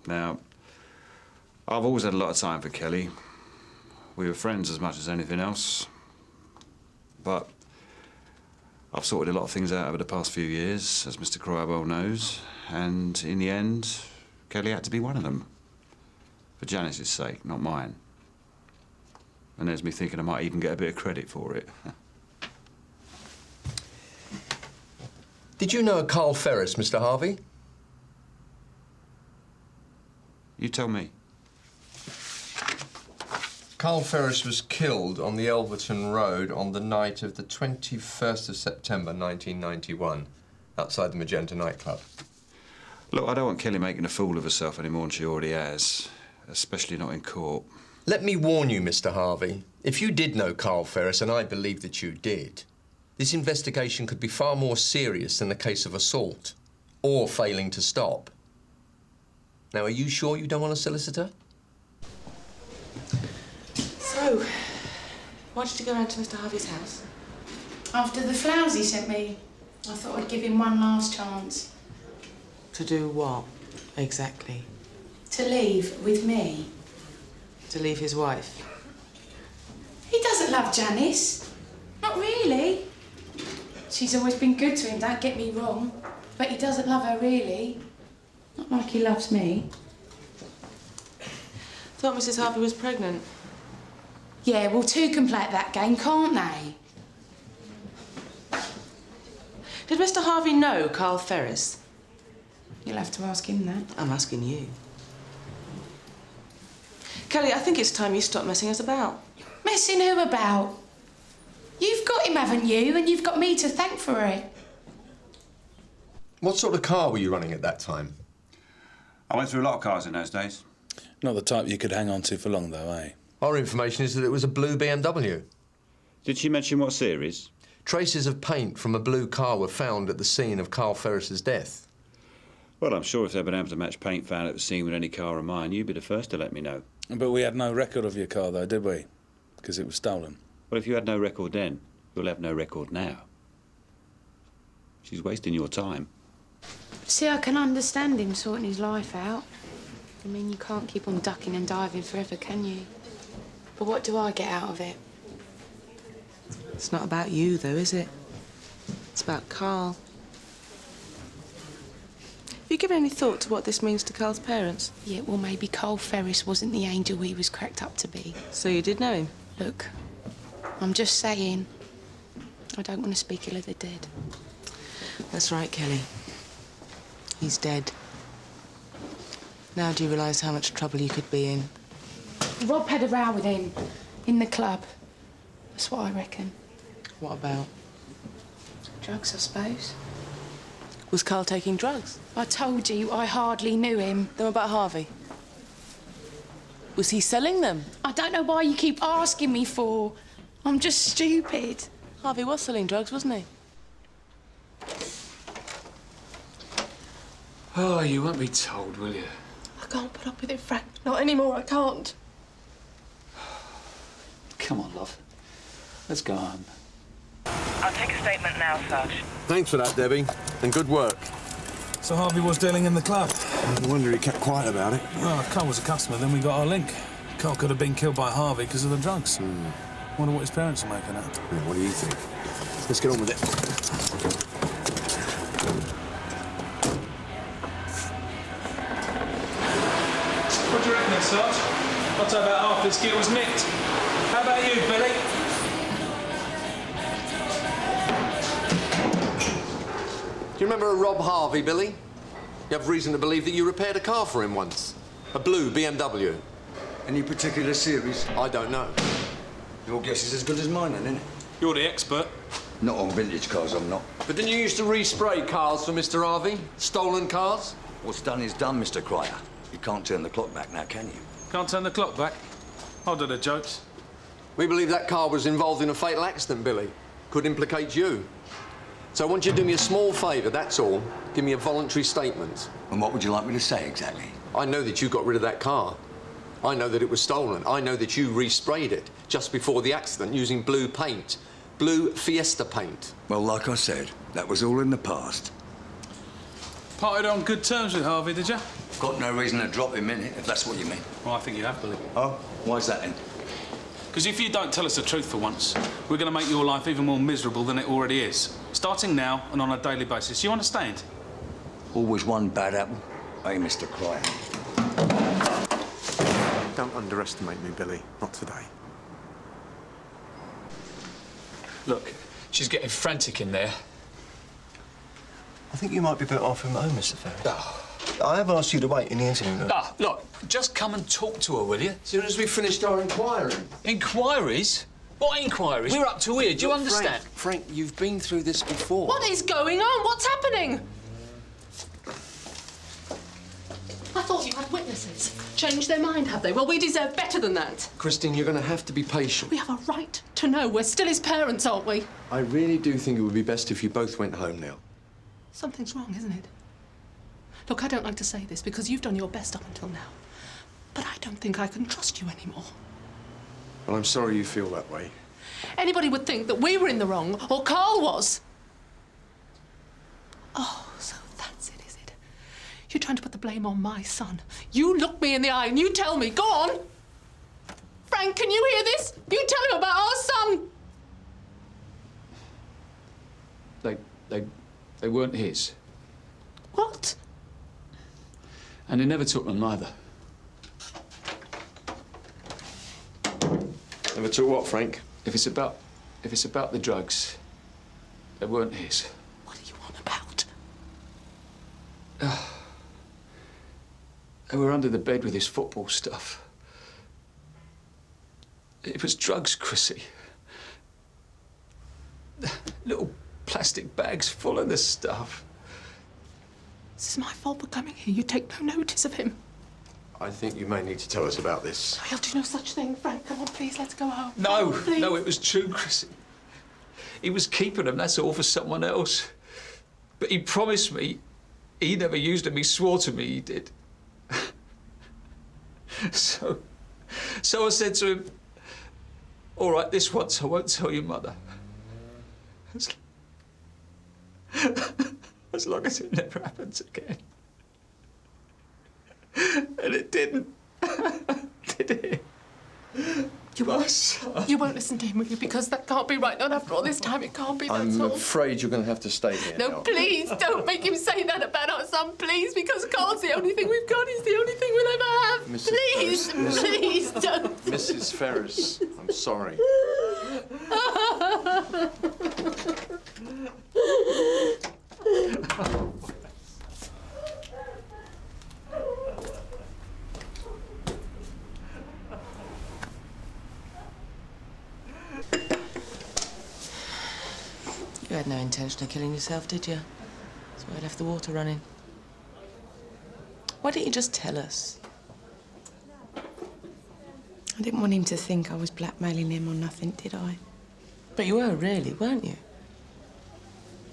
Now, I've always had a lot of time for Kelly. We were friends as much as anything else. But I've sorted a lot of things out over the past few years, as Mr. Crywell knows, and in the end, Kelly had to be one of them. For Janice's sake, not mine. And there's me thinking I might even get a bit of credit for it. Did you know a Carl Ferris, Mr. Harvey? You tell me. Carl Ferris was killed on the Elverton Road on the night of the 21st of September 1991, outside the Magenta nightclub. Look, I don't want Kelly making a fool of herself any more than she already has, especially not in court. Let me warn you, Mr. Harvey. If you did know Carl Ferris, and I believe that you did, this investigation could be far more serious than a case of assault or failing to stop. Now, are you sure you don't want a solicitor? So, why did you go round to Mr. Harvey's house? After the flowers he sent me, I thought I'd give him one last chance. To do what, exactly? To leave with me. To leave his wife? He doesn't love Janice. Not really. She's always been good to him, don't get me wrong. But he doesn't love her, really. Not like he loves me. Thought Mrs. Harvey was pregnant. Yeah, well, two can play at that game, can't they? Did Mr. Harvey know Carl Ferris? You'll have to ask him that. I'm asking you. Kelly, I think it's time you stop messing us about. Messing who about? You've got him, haven't you? And you've got me to thank for it. What sort of car were you running at that time? I went through a lot of cars in those days. Not the type you could hang on to for long, though, eh? Our information is that it was a blue BMW. Did she mention what series? Traces of paint from a blue car were found at the scene of Carl Ferris's death. Well, I'm sure if they'd been able to match paint found at the scene with any car of mine, you'd be the first to let me know. But we had no record of your car, though, did we? Because it was stolen. Well, if you had no record then, you'll have no record now. She's wasting your time. See, I can understand him sorting his life out. I mean, you can't keep on ducking and diving forever, can you? But what do I get out of it? It's not about you, though, is it? It's about Carl. Have you given any thought to what this means to Carl's parents? Yeah, well, maybe Carl Ferris wasn't the angel he was cracked up to be. So you did know him? Look, I'm just saying, I don't want to speak ill of the dead. That's right, Kelly. He's dead. Now do you realise how much trouble you could be in? Rob had a row with him in the club. That's what I reckon. What about? Drugs, I suppose. Was Carl taking drugs? I told you, I hardly knew him. Then what about Harvey? Was he selling them? I don't know why you keep asking me for. I'm just stupid. Harvey was selling drugs, wasn't he? Oh, you won't be told, will you? I can't put up with it, Frank. Not anymore, I can't. Come on, love. Let's go home. I'll take a statement now, Sarge. Thanks for that, Debbie, and good work. So Harvey was dealing in the club? No wonder he kept quiet about it. Well, if Carl was a customer, then we got our link. Carl could have been killed by Harvey because of the drugs. Wonder what his parents are making out. Yeah, what do you think? Let's get on with it. What do you reckon, Sarge? I'll say about half this gear was nicked. How about you, Billy? Do you remember a Rob Harvey, Billy? You have reason to believe that you repaired a car for him once. A blue BMW. Any particular series? I don't know. Your guess is as good as mine, then, isn't it? You're the expert. Not on vintage cars, I'm not. But didn't you used to respray cars for Mr. Harvey? Stolen cars? What's done is done, Mr. Cryer. You can't turn the clock back now, can you? Can't turn the clock back. I'll do the jokes. We believe that car was involved in a fatal accident, Billy. Could implicate you. So I want you to do me a small favour, that's all. Give me a voluntary statement. And what would you like me to say, exactly? I know that you got rid of that car. I know that it was stolen. I know that you resprayed it just before the accident using blue paint. Blue Fiesta paint. Well, like I said, that was all in the past. Parted on good terms with Harvey, did you? Got no reason to drop him in it, if that's what you mean. Well, I think you have, Billy. Oh? Why's that then? Because if you don't tell us the truth for once, we're going to make your life even more miserable than it already is. Starting now and on a daily basis. You understand? Always one bad apple. Hey, Mr. Cryer. Don't underestimate me, Billy. Not today. Look, she's getting frantic in there. I think you might be better off from home, Mr. Ferris. I have asked you to wait in the interview room. Look, just come and talk to her, will you? As soon as we finished our inquiry. Inquiries? What inquiries? We're up to here, do you understand? Frank, you've been through this before. What is going on? What's happening? I thought you had witnesses. Changed their mind, have they? Well, we deserve better than that. Christine, you're going to have to be patient. We have a right to know. We're still his parents, aren't we? I really do think it would be best if you both went home now. Something's wrong, isn't it? Look, I don't like to say this because you've done your best up until now. But I don't think I can trust you anymore. Well, I'm sorry you feel that way. Anybody would think that we were in the wrong or Carl was. Oh, so that's it, is it? You're trying to put the blame on my son. You look me in the eye and you tell me, go on. Frank, can you hear this? You tell him about our son. They weren't his. What? And he never took them either. Never took what, Frank? If it's about the drugs, they weren't his. What are you on about? They were under the bed with his football stuff. It was drugs, Chrissy. Little plastic bags full of this stuff. This is my fault for coming here. You take no notice of him. I think you may need to tell us about this. I'll do no such thing. Frank, come on, please, let's go home. No, Come on, please. no, it was true, Chrissy. He was keeping them, that's all, for someone else. But he promised me he never used them. He swore to me he did. So I said to him, all right, this once I won't tell your mother. As long as it never happens again. And it didn't. Did it? You won't listen to him, will you? Because that can't be right. Not after all this time, it can't be, that's I'm all. afraid you're going to have to stay here No, now. please, don't make him say that about our son, please, because Carl's the only thing we've got. He's the only thing we'll ever have. Mrs. Please, Ferris. please, don't. Mrs. Ferris, I'm sorry. You had no intention of killing yourself, did you? That's why I left the water running. Why didn't you just tell us? I didn't want him to think I was blackmailing him or nothing, did I? But you were, really, weren't you?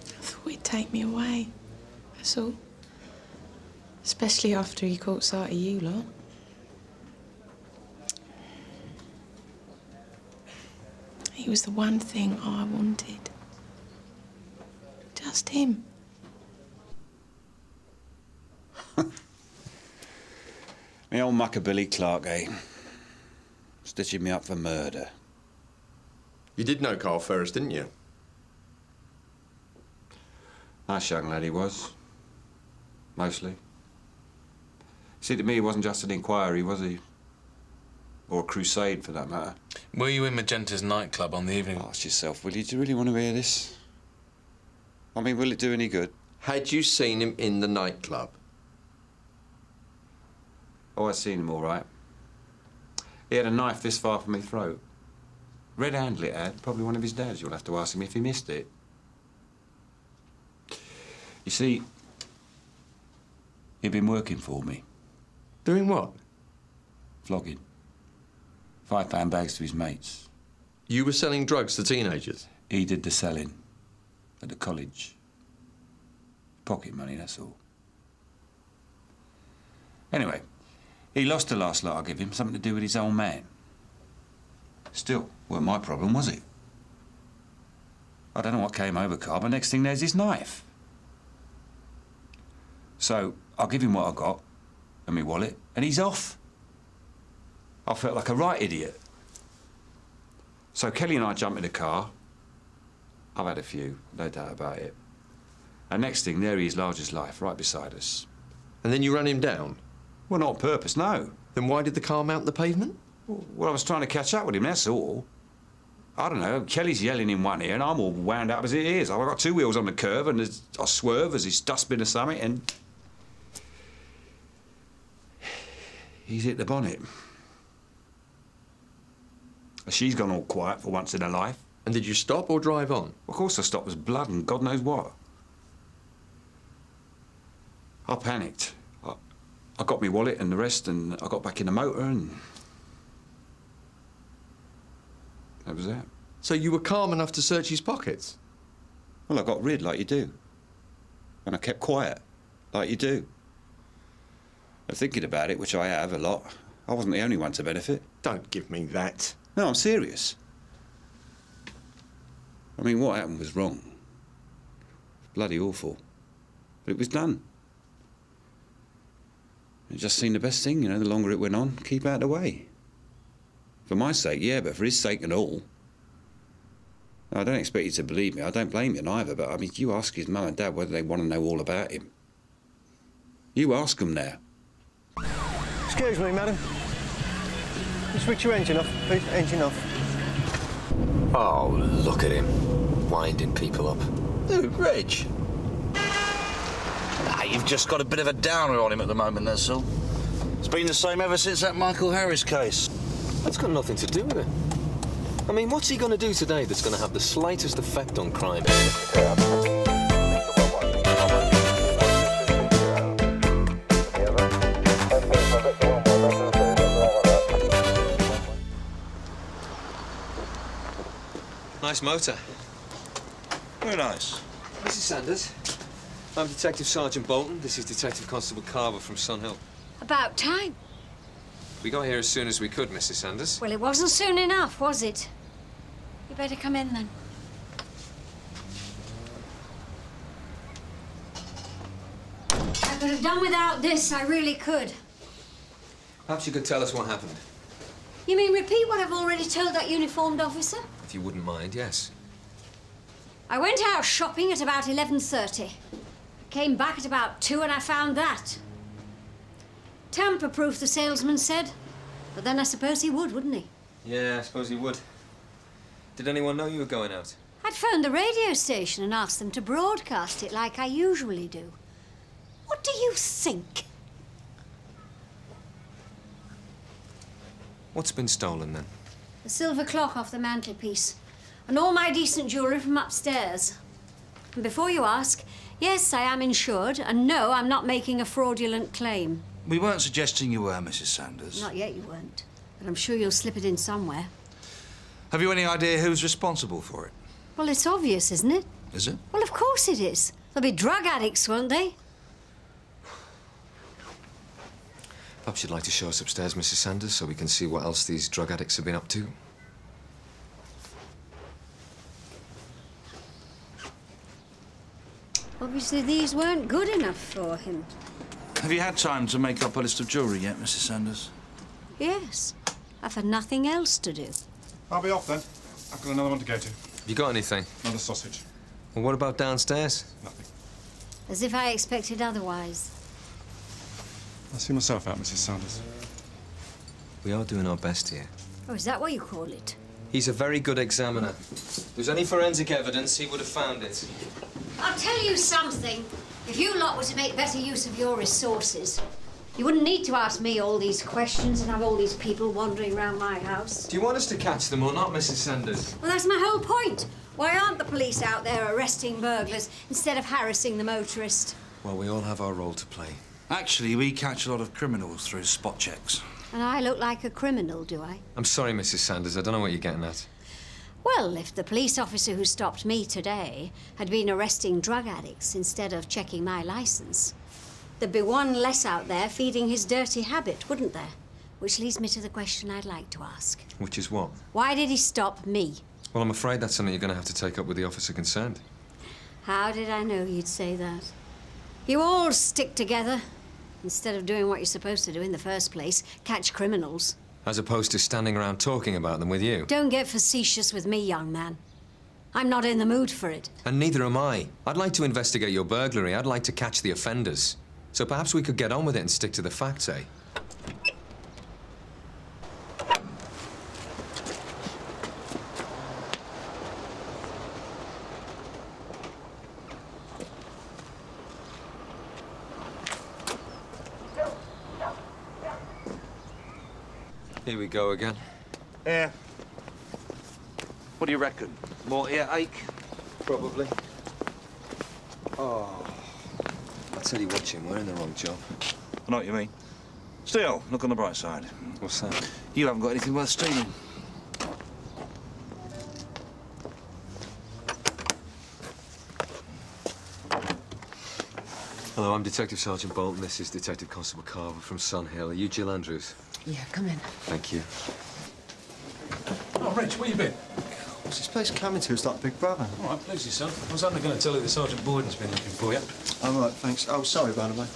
I thought he'd take me away, that's all. Especially after he caught sight of you lot. He was the one thing I wanted. Just him. Me old muckabilly Clark, eh? Stitching me up for murder. You did know Carl Ferris, didn't you? Nice young lad he was. Mostly. See, to me, it wasn't just an inquiry, was he? Or a crusade, for that matter. Were you in Magenta's nightclub on the evening? Ask yourself, will you? Do you really want to hear this? I mean, will it do any good? Had you seen him in the nightclub? Oh, I'd seen him all right. He had a knife this far from his throat. Red handle it had, probably one of his dad's. You'll have to ask him if he missed it. You see, he'd been working for me. Doing what? Flogging. £5 bags to his mates. You were selling drugs to teenagers? He did the selling. At the college. Pocket money, that's all. Anyway, he lost the last lot I gave him, something to do with his old man. Still, weren't my problem, was it? I don't know what came over Carver. Next thing, there's his knife. So I'll give him what I got and my wallet, and he's off. I felt like a right idiot. So Kelly and I jump in the car. I've had a few, no doubt about it. And next thing, there he is, large as life, right beside us. And then you ran him down? Well, not on purpose, no. Then why did the car mount the pavement? Well, I was trying to catch up with him, that's all. I don't know, Kelly's yelling in one ear and I'm all wound up as it is. I've got two wheels on the curve and I swerve as his dustbin or something and... he's hit the bonnet. She's gone all quiet for once in her life. And did you stop or drive on? Of course I stopped. There's blood and God knows what. I panicked. I got my wallet and the rest and I got back in the motor and... that was that. So you were calm enough to search his pockets? Well, I got rid like you do. And I kept quiet, like you do. And thinking about it, which I have a lot, I wasn't the only one to benefit. Don't give me that. No, I'm serious. I mean, what happened was wrong. Bloody awful. But it was done. It just seemed the best thing, you know, the longer it went on, keep out of the way. For my sake, yeah, but for his sake and all. I don't expect you to believe me. I don't blame you neither, but I mean, you ask his mum and dad whether they want to know all about him. You ask them now. Excuse me, madam. Can you switch your engine off, please? Engine off. Oh, look at him. Winding people up. Dude, Reg. You've just got a bit of a downer on him at the moment, that's all. It's been the same ever since that Michael Harris case. That's got nothing to do with it. I mean, what's he going to do today that's going to have the slightest effect on crime? Nice motor. Very nice. Mrs. Sanders, I'm Detective Sergeant Boulton. This is Detective Constable Carver from Sunhill. About time. We got here as soon as we could, Mrs. Sanders. Well, it wasn't soon enough, was it? You better come in, then. I could have done without this, I really could. Perhaps you could tell us what happened. You mean repeat what I've already told that uniformed officer? If you wouldn't mind, yes. I went out shopping at about 11:30. I came back at about 2 and I found that. Tamper-proof, the salesman said. But then I suppose he would, wouldn't he? Yeah, I suppose he would. Did anyone know you were going out? I'd phoned the radio station and asked them to broadcast it like I usually do. What do you think? What's been stolen, then? The silver clock off the mantelpiece. And all my decent jewellery from upstairs. And before you ask, yes, I am insured, and no, I'm not making a fraudulent claim. We weren't suggesting you were, Mrs. Sanders. Not yet you weren't. But I'm sure you'll slip it in somewhere. Have you any idea who's responsible for it? Well, it's obvious, isn't it? Is it? Well, of course it is. They'll be drug addicts, won't they? Perhaps you'd like to show us upstairs, Mrs. Sanders, so we can see what else these drug addicts have been up to. Obviously, these weren't good enough for him. Have you had time to make up a list of jewellery yet, Mrs. Sanders? Yes. I've had nothing else to do. I'll be off then. I've got another one to go to. You got anything? Another sausage. Well, what about downstairs? Nothing. As if I expected otherwise. I'll see myself out, Mrs. Sanders. We are doing our best here. Oh, is that what you call it? He's a very good examiner. If there's any forensic evidence, he would have found it. I'll tell you something. If you lot were to make better use of your resources, you wouldn't need to ask me all these questions and have all these people wandering around my house. Do you want us to catch them or not, Mrs. Sanders? Well, that's my whole point. Why aren't the police out there arresting burglars instead of harassing the motorist? Well, we all have our role to play. Actually, we catch a lot of criminals through spot checks. And I look like a criminal, do I? I'm sorry, Mrs. Sanders. I don't know what you're getting at. Well, if the police officer who stopped me today had been arresting drug addicts instead of checking my licence, there'd be one less out there feeding his dirty habit, wouldn't there? Which leads me to the question I'd like to ask. Which is what? Why did he stop me? Well, I'm afraid that's something you're going to have to take up with the officer concerned. How did I know you'd say that? You all stick together instead of doing what you're supposed to do in the first place, catch criminals. As opposed to standing around talking about them with you. Don't get facetious with me, young man. I'm not in the mood for it. And neither am I. I'd like to investigate your burglary. I'd like to catch the offenders. So perhaps we could get on with it and stick to the facts, eh? Here we go again. Yeah. What do you reckon? More earache? Probably. Oh. I'll tell you what, Jim, we're in the wrong job. I know what you mean. Still, look on the bright side. What's that? You haven't got anything worth stealing. Hello, I'm Detective Sergeant Boulton. This is Detective Constable Carver from Sun Hill. Are you Jill Andrews? Yeah, come in. Thank you. Oh, Rich, where you been? What's this place coming to? It's like Big Brother. All right, please yourself. I was only going to tell you that Sergeant Boyden's been looking for you. Oh, right, thanks. Oh, sorry, by the way.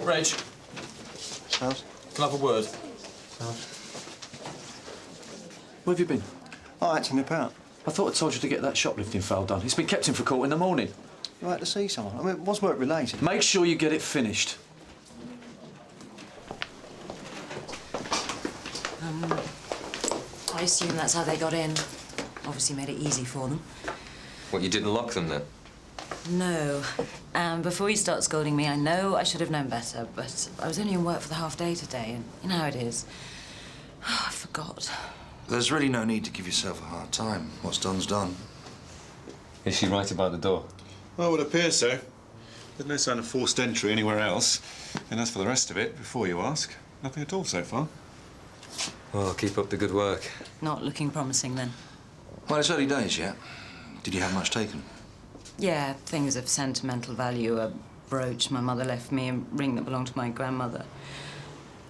Reg. Sounds? Can I have a word? Where have you been? I had to nip out. I thought I told you to get that shoplifting file done. It's been kept in for court in the morning. You had to see someone. I mean, it was work-related. Make sure you get it finished. I assume that's how they got in. Obviously made it easy for them. What, you didn't lock them then? No. Before you start scolding me, I know I should have known better, but I was only in work for the half day today, and you know how it is. Oh, I forgot. There's really no need to give yourself a hard time. What's done's done. Is she right about the door? Well, it would appear so. There's no sign of forced entry anywhere else. And as for the rest of it, before you ask, nothing at all so far. Well, keep up the good work. Not looking promising, then. Well, it's early days yet. Did you have much taken? Yeah, things of sentimental value. A brooch my mother left me, a ring that belonged to my grandmother.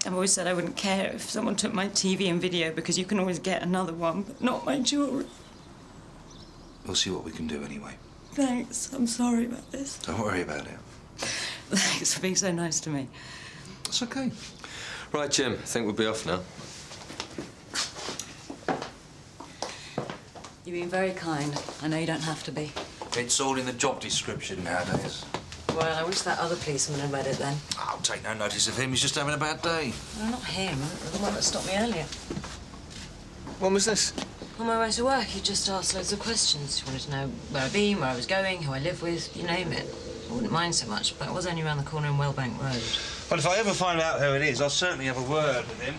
I've always said I wouldn't care if someone took my TV and video because you can always get another one, but not my jewellery. We'll see what we can do anyway. Thanks. I'm sorry about this. Don't worry about it. Thanks for being so nice to me. It's okay. Right, Jim, I think we'll be off now. You've been very kind. I know you don't have to be. It's all in the job description nowadays. Well, I wish that other policeman had read it then. I'll take no notice of him. He's just having a bad day. No, not him. The one that stopped me earlier. When was this? On my way to work, he just asked loads of questions. He wanted to know where I'd been, where I was going, who I live with, you name it. I wouldn't mind so much, but it was only around the corner in Wellbank Road. Well, if I ever find out who it is, I'll certainly have a word with him.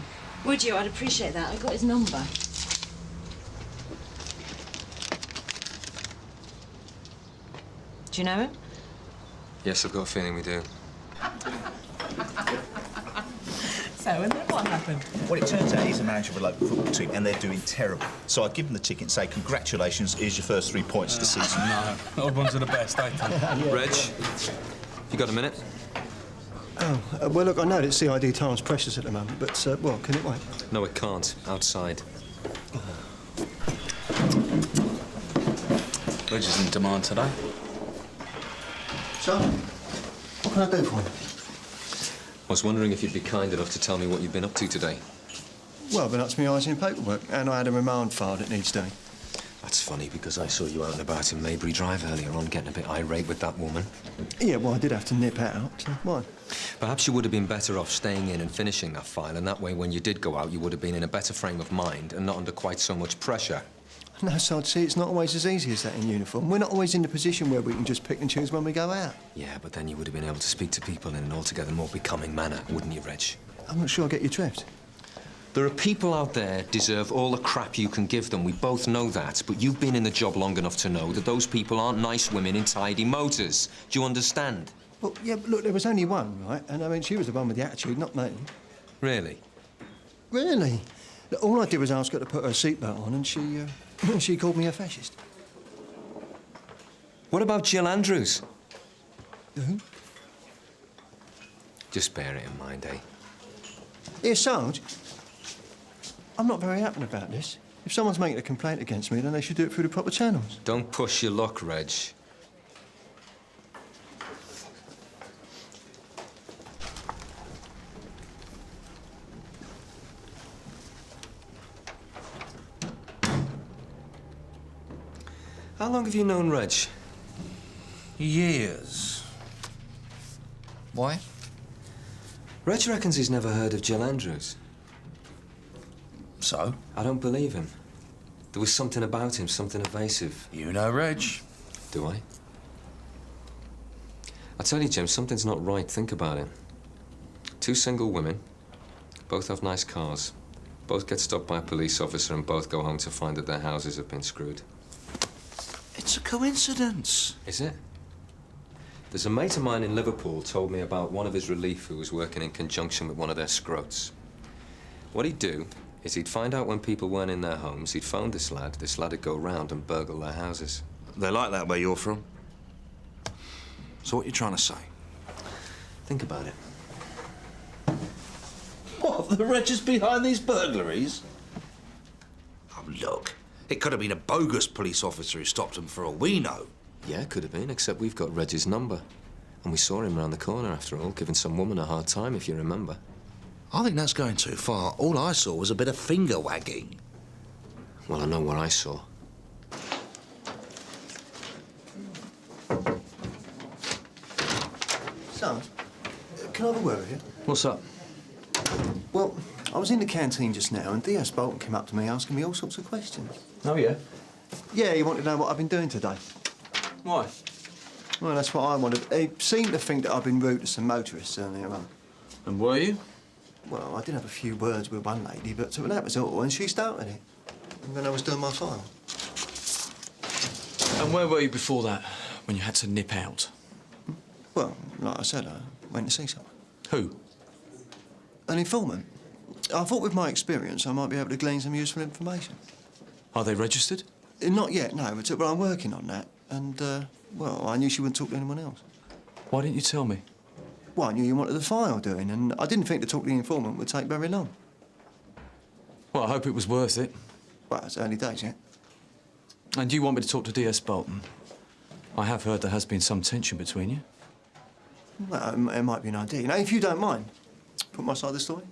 Would you? I'd appreciate that. I got his number. Do you know him? Yes, I've got a feeling we do. So, and then what happened? Well, it turns out he's a manager of a local football team and they're doing terrible. So I give him the ticket and say, congratulations, here's your first 3 points of the season. No, old ones are the best, ain't they? Reg, you got a minute? Oh, well, look, I know that CID time's precious at the moment, but, well, can it wait? No, it can't. Outside. Reg is in demand today. So, what can I do for you? I was wondering if you'd be kind enough to tell me what you've been up to today. Well, I've been up to my eyes in paperwork, and I had a remand file that needs doing. That's funny, because I saw you out and about in Maybury Drive earlier on, getting a bit irate with that woman. Yeah, well, I did have to nip out. Why? Perhaps you would have been better off staying in and finishing that file, and that way, when you did go out, you would have been in a better frame of mind and not under quite so much pressure. No, so I'd see it's not always as easy as that in uniform. We're not always in the position where we can just pick and choose when we go out. Yeah, but then you would have been able to speak to people in an altogether more becoming manner, wouldn't you, Reg? I'm not sure I get your drift. There are people out there deserve all the crap you can give them. We both know that. But you've been in the job long enough to know that those people aren't nice women in tidy motors. Do you understand? Well, yeah, but look, there was only one, right? And, I mean, she was the one with the attitude, not me. Really? Really? Look, all I did was ask her to put her seatbelt on and she called me a fascist. What about Jill Andrews? Who? Just bear it in mind, eh? Here, Sarge. I'm not very happy about this. If someone's making a complaint against me, then they should do it through the proper channels. Don't push your luck, Reg. How long have you known Reg? Years. Why? Reg reckons he's never heard of Jill Andrews. So? I don't believe him. There was something about him, something evasive. You know Reg. Do I? I tell you, Jim, something's not right. Think about it. 2 single women, both have nice cars, both get stopped by a police officer and both go home to find that their houses have been screwed. It's a coincidence. Is it? There's a mate of mine in Liverpool told me about one of his relief who was working in conjunction with one of their scroats. What he'd do is he'd find out when people weren't in their homes, he'd phone this lad would go round and burgle their houses. They're like that where you're from. So what are you trying to say? Think about it. What, the Reg is behind these burglaries? Oh, look. It could have been a bogus police officer who stopped them for all we know. Yeah, it could have been, except we've got Reg's number. And we saw him round the corner, after all, giving some woman a hard time, if you remember. I think that's going too far. All I saw was a bit of finger wagging. Well, I know what I saw. Sons, can I have a word with you? What's up? Well, I was in the canteen just now and DS Boulton came up to me asking me all sorts of questions. Oh, yeah? Yeah, he wanted to know what I've been doing today. Why? Well, that's what I wanted. He seemed to think that I've been rude to some motorists earlier on. And were you? Well, I did have a few words with one lady, but that was all, and she started it. And then I was doing my file. And where were you before that, when you had to nip out? Well, like I said, I went to see someone. Who? An informant. I thought with my experience I might be able to glean some useful information. Are they registered? Not yet, no, but I'm working on that. And, well, I knew she wouldn't talk to anyone else. Why didn't you tell me? Well, I knew you wanted the file doing, and I didn't think to talk to the informant would take very long. Well, I hope it was worth it. Well, it's early days yet. And you want me to talk to DS Boulton? I have heard there has been some tension between you. Well, it might be an idea. You know, if you don't mind, put my side of the story.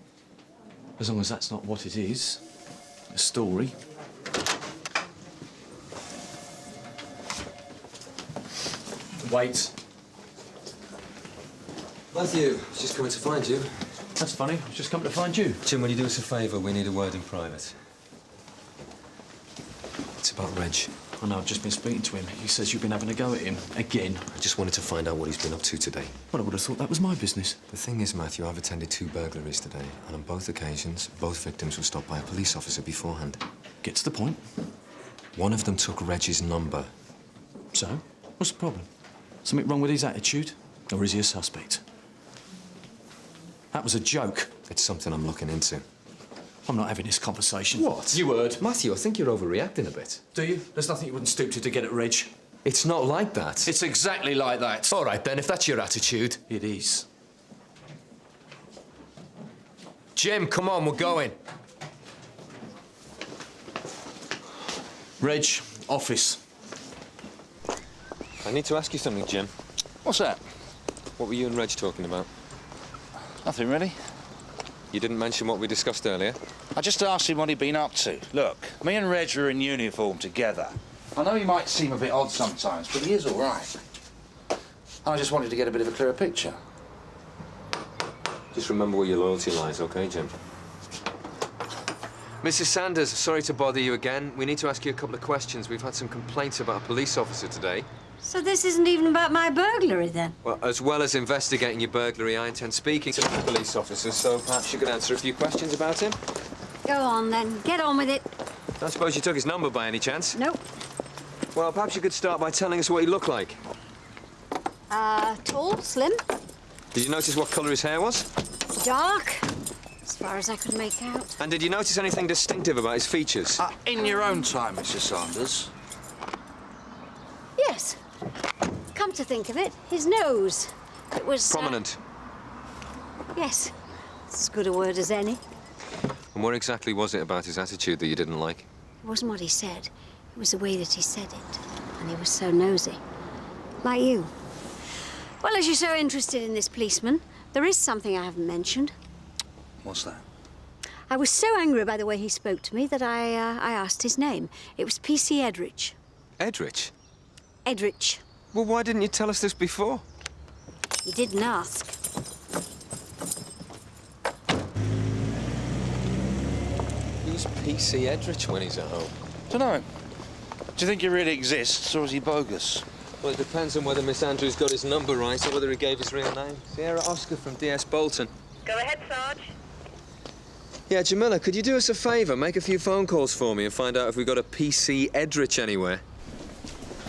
As long as that's not what it is. A story. Wait. Matthew, I was just coming to find you. That's funny. I was just coming to find you. Jim, will you do us a favour? We need a word in private. It's about Reg. I know, I've just been speaking to him. He says you've been having a go at him. Again. I just wanted to find out what he's been up to today. Well, I would have thought that was my business. The thing is, Matthew, I've attended 2 burglaries today, and on both occasions, both victims were stopped by a police officer beforehand. Get to the point. One of them took Reg's number. So? What's the problem? Something wrong with his attitude? Or is he a suspect? That was a joke. It's something I'm looking into. I'm not having this conversation. What? You heard. Matthew, I think you're overreacting a bit. Do you? There's nothing you wouldn't stoop to get at Reg. It's not like that. It's exactly like that. All right, then, if that's your attitude. It is. Jim, come on, we're going. Reg, office. I need to ask you something, Jim. What's that? What were you and Reg talking about? Nothing, really. You didn't mention what we discussed earlier? I just asked him what he'd been up to. Look, me and Reg were in uniform together. I know he might seem a bit odd sometimes, but he is all right. I just wanted to get a bit of a clearer picture. Just remember where your loyalty lies, OK, Jim? Mrs. Sanders, sorry to bother you again. We need to ask you a couple of questions. We've had some complaints about a police officer today. So this isn't even about my burglary, then? Well, as well as investigating your burglary, I intend speaking to the police officer, so perhaps you could answer a few questions about him? Go on, then. Get on with it. Don't suppose you took his number by any chance? Nope. Well, perhaps you could start by telling us what he looked like. Tall, slim, Did you notice what colour his hair was? dark, as far as I could make out. And did you notice anything distinctive about his features? In your own time, Mr. Sanders. Yes. Come to think of it, his nose. It was... Prominent. Yes. It's as good a word as any. And what exactly was it about his attitude that you didn't like? It wasn't what he said. It was the way that he said it. And he was so nosy. Like you. Well, as you're so interested in this policeman, there is something I haven't mentioned. What's that? I was so angry by the way he spoke to me that I asked his name. It was P.C. Edridge. Edrich? Edrich. Well, why didn't you tell us this before? You didn't ask. Who's PC Edrich when he's at home? Dunno. Do you think he really exists, or is he bogus? Well, it depends on whether Miss Andrews got his number right or whether he gave his real name. Sierra Oscar from DS Boulton. Go ahead, Sarge. Yeah, Jamila, could you do us a favour? Make a few phone calls for me and find out if we got a PC Edrich anywhere.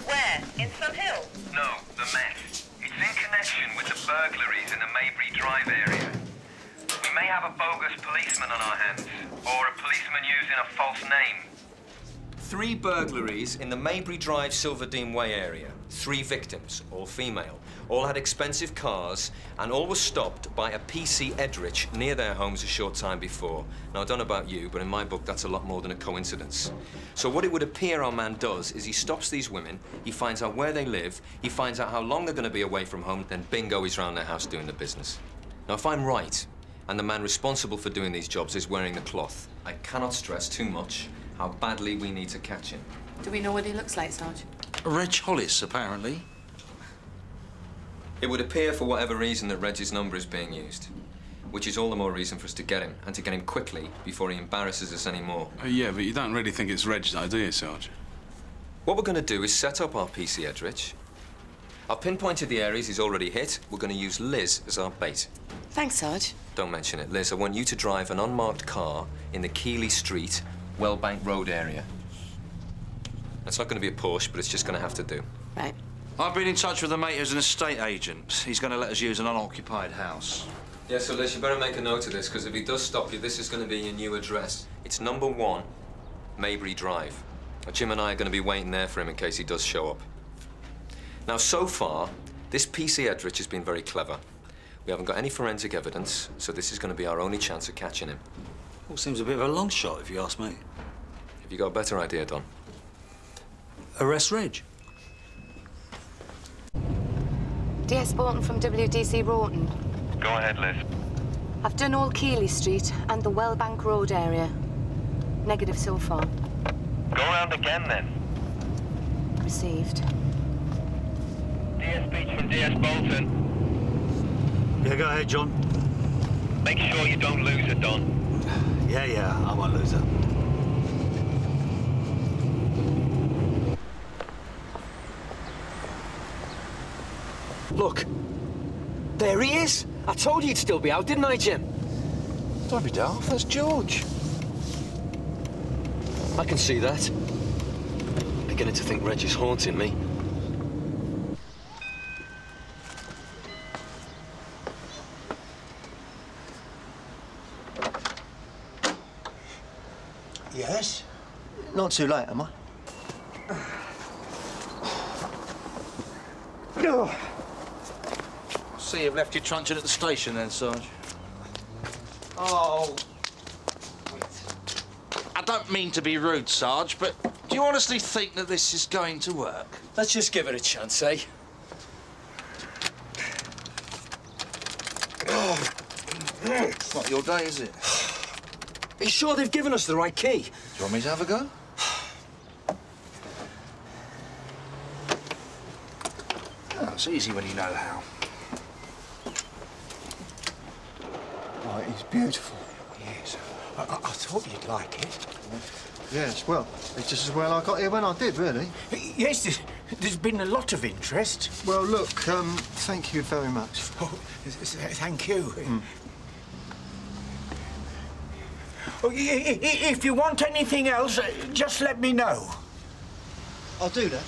Where? In Sun Hill? No, the mess. It's in connection with the burglaries in the Maybury Drive area. We may have a bogus policeman on our hands, or a policeman using a false name. 3 burglaries in the Maybury Drive Silverdean Way area. 3 victims, all female. All had expensive cars, and all were stopped by a PC Edrich near their homes a short time before. Now, I don't know about you, but in my book, that's a lot more than a coincidence. So what it would appear our man does is he stops these women, he finds out where they live, he finds out how long they're going to be away from home, then bingo, he's round their house doing the business. Now, if I'm right, and the man responsible for doing these jobs is wearing the cloth, I cannot stress too much how badly we need to catch him. Do we know what he looks like, Sarge? Reg Hollis, apparently. It would appear, for whatever reason, that Reg's number is being used, which is all the more reason for us to get him, and to get him quickly before he embarrasses us anymore. Yeah, but you don't really think it's Reg, though, do you, Sarge? What we're going to do is set up our PC Edrich. I've pinpointed the areas he's already hit. We're going to use Liz as our bait. Thanks, Sarge. Don't mention it. Liz, I want you to drive an unmarked car in the Keeley Street, Wellbank Road area. It's not going to be a Porsche, but it's just going to have to do. Right. I've been in touch with a mate who's an estate agent. He's going to let us use an unoccupied house. Yeah, so Liz, you better make a note of this, because if he does stop you, this is going to be your new address. It's number 1, Maybury Drive. Jim and I are going to be waiting there for him in case he does show up. Now, so far, this PC Edrich has been very clever. We haven't got any forensic evidence, so this is going to be our only chance of catching him. All seems a bit of a long shot, if you ask me. Have you got a better idea, Don? Arrest Reg. DS Boulton from WDC Rawton. Go ahead, Liz. I've done all Keeley Street and the Wellbank Road area. Negative so far. Go round again, then. Received. DS Beech from DS Bolton. Yeah, go ahead, John. Make sure you don't lose her, Don. Yeah, I won't lose her. Look, there he is. I told you he'd still be out, didn't I, Jim? Don't be daft, that's George. I can see that. Beginning to think Reg is haunting me. Yes? Not too late, am I? See, you've left your truncheon at the station then, Sarge. Oh. I don't mean to be rude, Sarge, but do you honestly think that this is going to work? Let's just give it a chance, eh? It's not your day, is it? Are you sure they've given us the right key? Do you want me to have a go? Oh, it's easy when you know how. Oh, it's beautiful. Yes. I thought you'd like it. Yes, well, it's just as well I got here when I did, really. Yes, there's been a lot of interest. Well, look, thank you very much. Oh, thank you. Mm. Oh, if you want anything else, just let me know. I'll do that.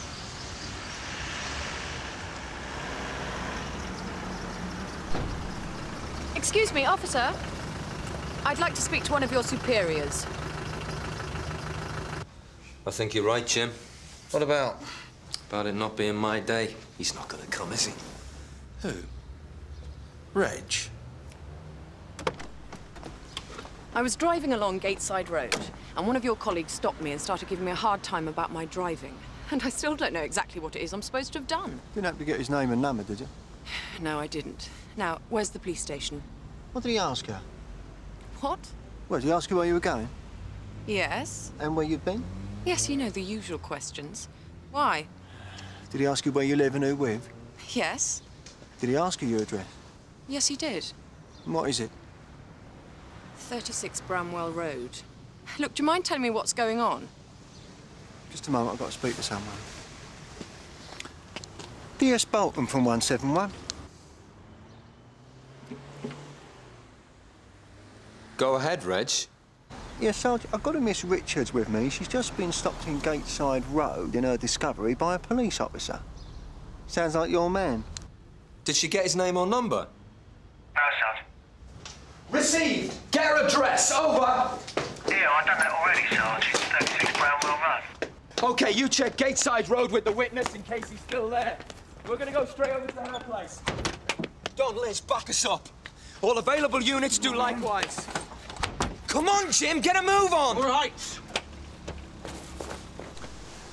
Excuse me, officer. I'd like to speak to one of your superiors. I think you're right, Jim. What about? About it not being my day. He's not going to come, is he? Who? Reg? I was driving along Gateside Road, and one of your colleagues stopped me and started giving me a hard time about my driving. And I still don't know exactly what it is I'm supposed to have done. You didn't have to get his name and number, did you? No, I didn't. Now, where's the police station? What did he ask her? What? Well, did he ask you where you were going? Yes. And where you'd been? Yes, you know, the usual questions. Why? Did he ask you where you live and who with? Yes. Did he ask you your address? Yes, he did. And what is it? 36 Bramwell Road. Look, do you mind telling me what's going on? Just a moment, I've got to speak to someone. DS Boulton from 171. Go ahead, Reg. Yes, Sergeant, I've got a Miss Richards with me. She's just been stopped in Gateside Road in her discovery by a police officer. Sounds like your man. Did she get his name or number? No, Sarge. Received. Get her address. Over. Yeah, I've done that already, Sarge. It's 36 Brownlow Road. OK, you check Gateside Road with the witness in case he's still there. We're going to go straight over to her place. Don, Liz, back us up. All available units do likewise. Come on, Jim, get a move on. All right.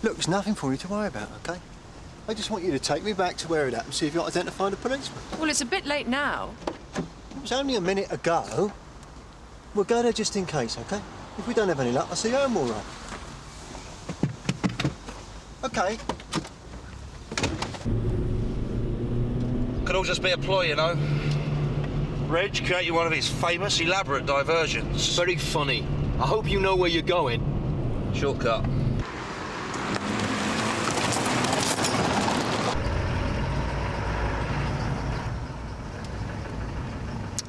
Look, there's nothing for you to worry about, OK? I just want you to take me back to where it happened, see if you can identify the policeman. Well, it's a bit late now. It was only a minute ago. We'll go there just in case, OK? If we don't have any luck, I'll see you home all right. OK. Could all just be a ploy, you know. Reg created one of his famous, elaborate diversions. Very funny. I hope you know where you're going. Shortcut.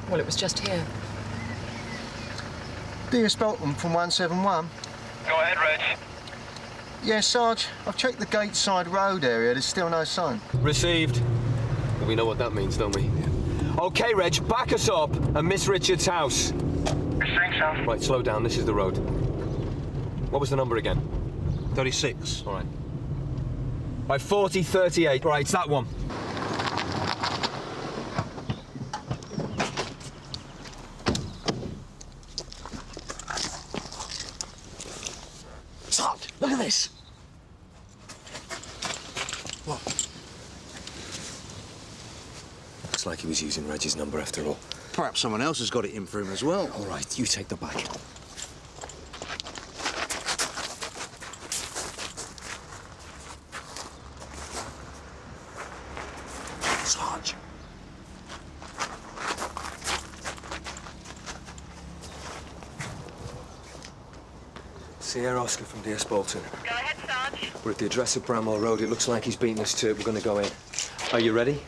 Well, it was just here. DS Boulton from 171. Go ahead, Reg. Yes, Sarge. I've checked the Gateside Road area. There's still no sign. Received. We know what that means, don't we? OK, Reg, back us up at Miss Richards' house. Thanks, Sarge. Right, slow down. This is the road. What was the number again? 36. All right. By 4038. Right, it's that one. Sarge, look at this. What? Looks like he was using Reggie's number after all. Perhaps someone else has got it in for him as well. All right, you take the bag. Sarge. Sierra Oscar from DS Boulton. Go ahead, Sarge. We're at the address of Bramwell Road. It looks like he's beaten us to it. We're going to go in. Are you ready?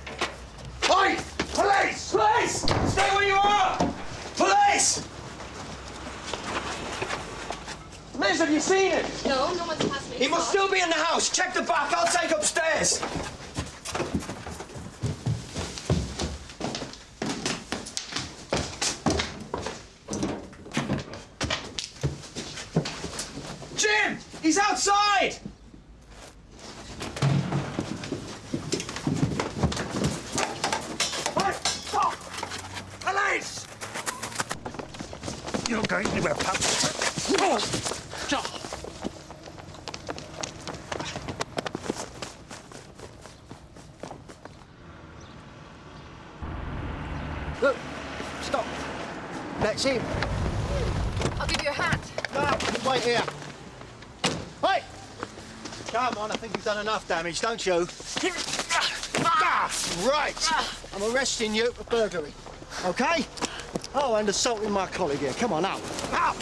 Oi! Police! Police! Stay where you are! Police! Liz, have you seen him? No, no one's passed me. He must still be in the house. Check the back. I'll take upstairs. Jim! He's outside! Police! You're going anywhere, pal. Look, stop. That's him. I'll give you a hat. No, wait here. Hey! Come on, I think you've done enough damage, don't you? Right. I'm arresting you for burglary. OK? Oh, and assaulting my colleague here. Come on, out. Out!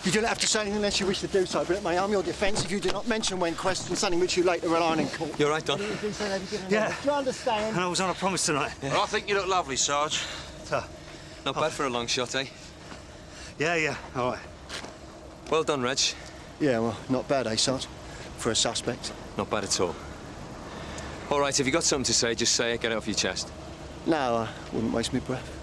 You don't have to say anything unless you wish to do so, but it may harm your defence if you do not mention when questioned something which you later rely on in court. You all right, Don? Yeah. Do you understand? And I was on a promise tonight. Well, I think you look lovely, Sarge. Not bad for a long shot, eh? Yeah, all right. Well done, Reg. Yeah, well, not bad, eh, Sarge? For a suspect. Not bad at all. All right, if you got something to say, just say it. Get it off your chest. No, I wouldn't waste my breath.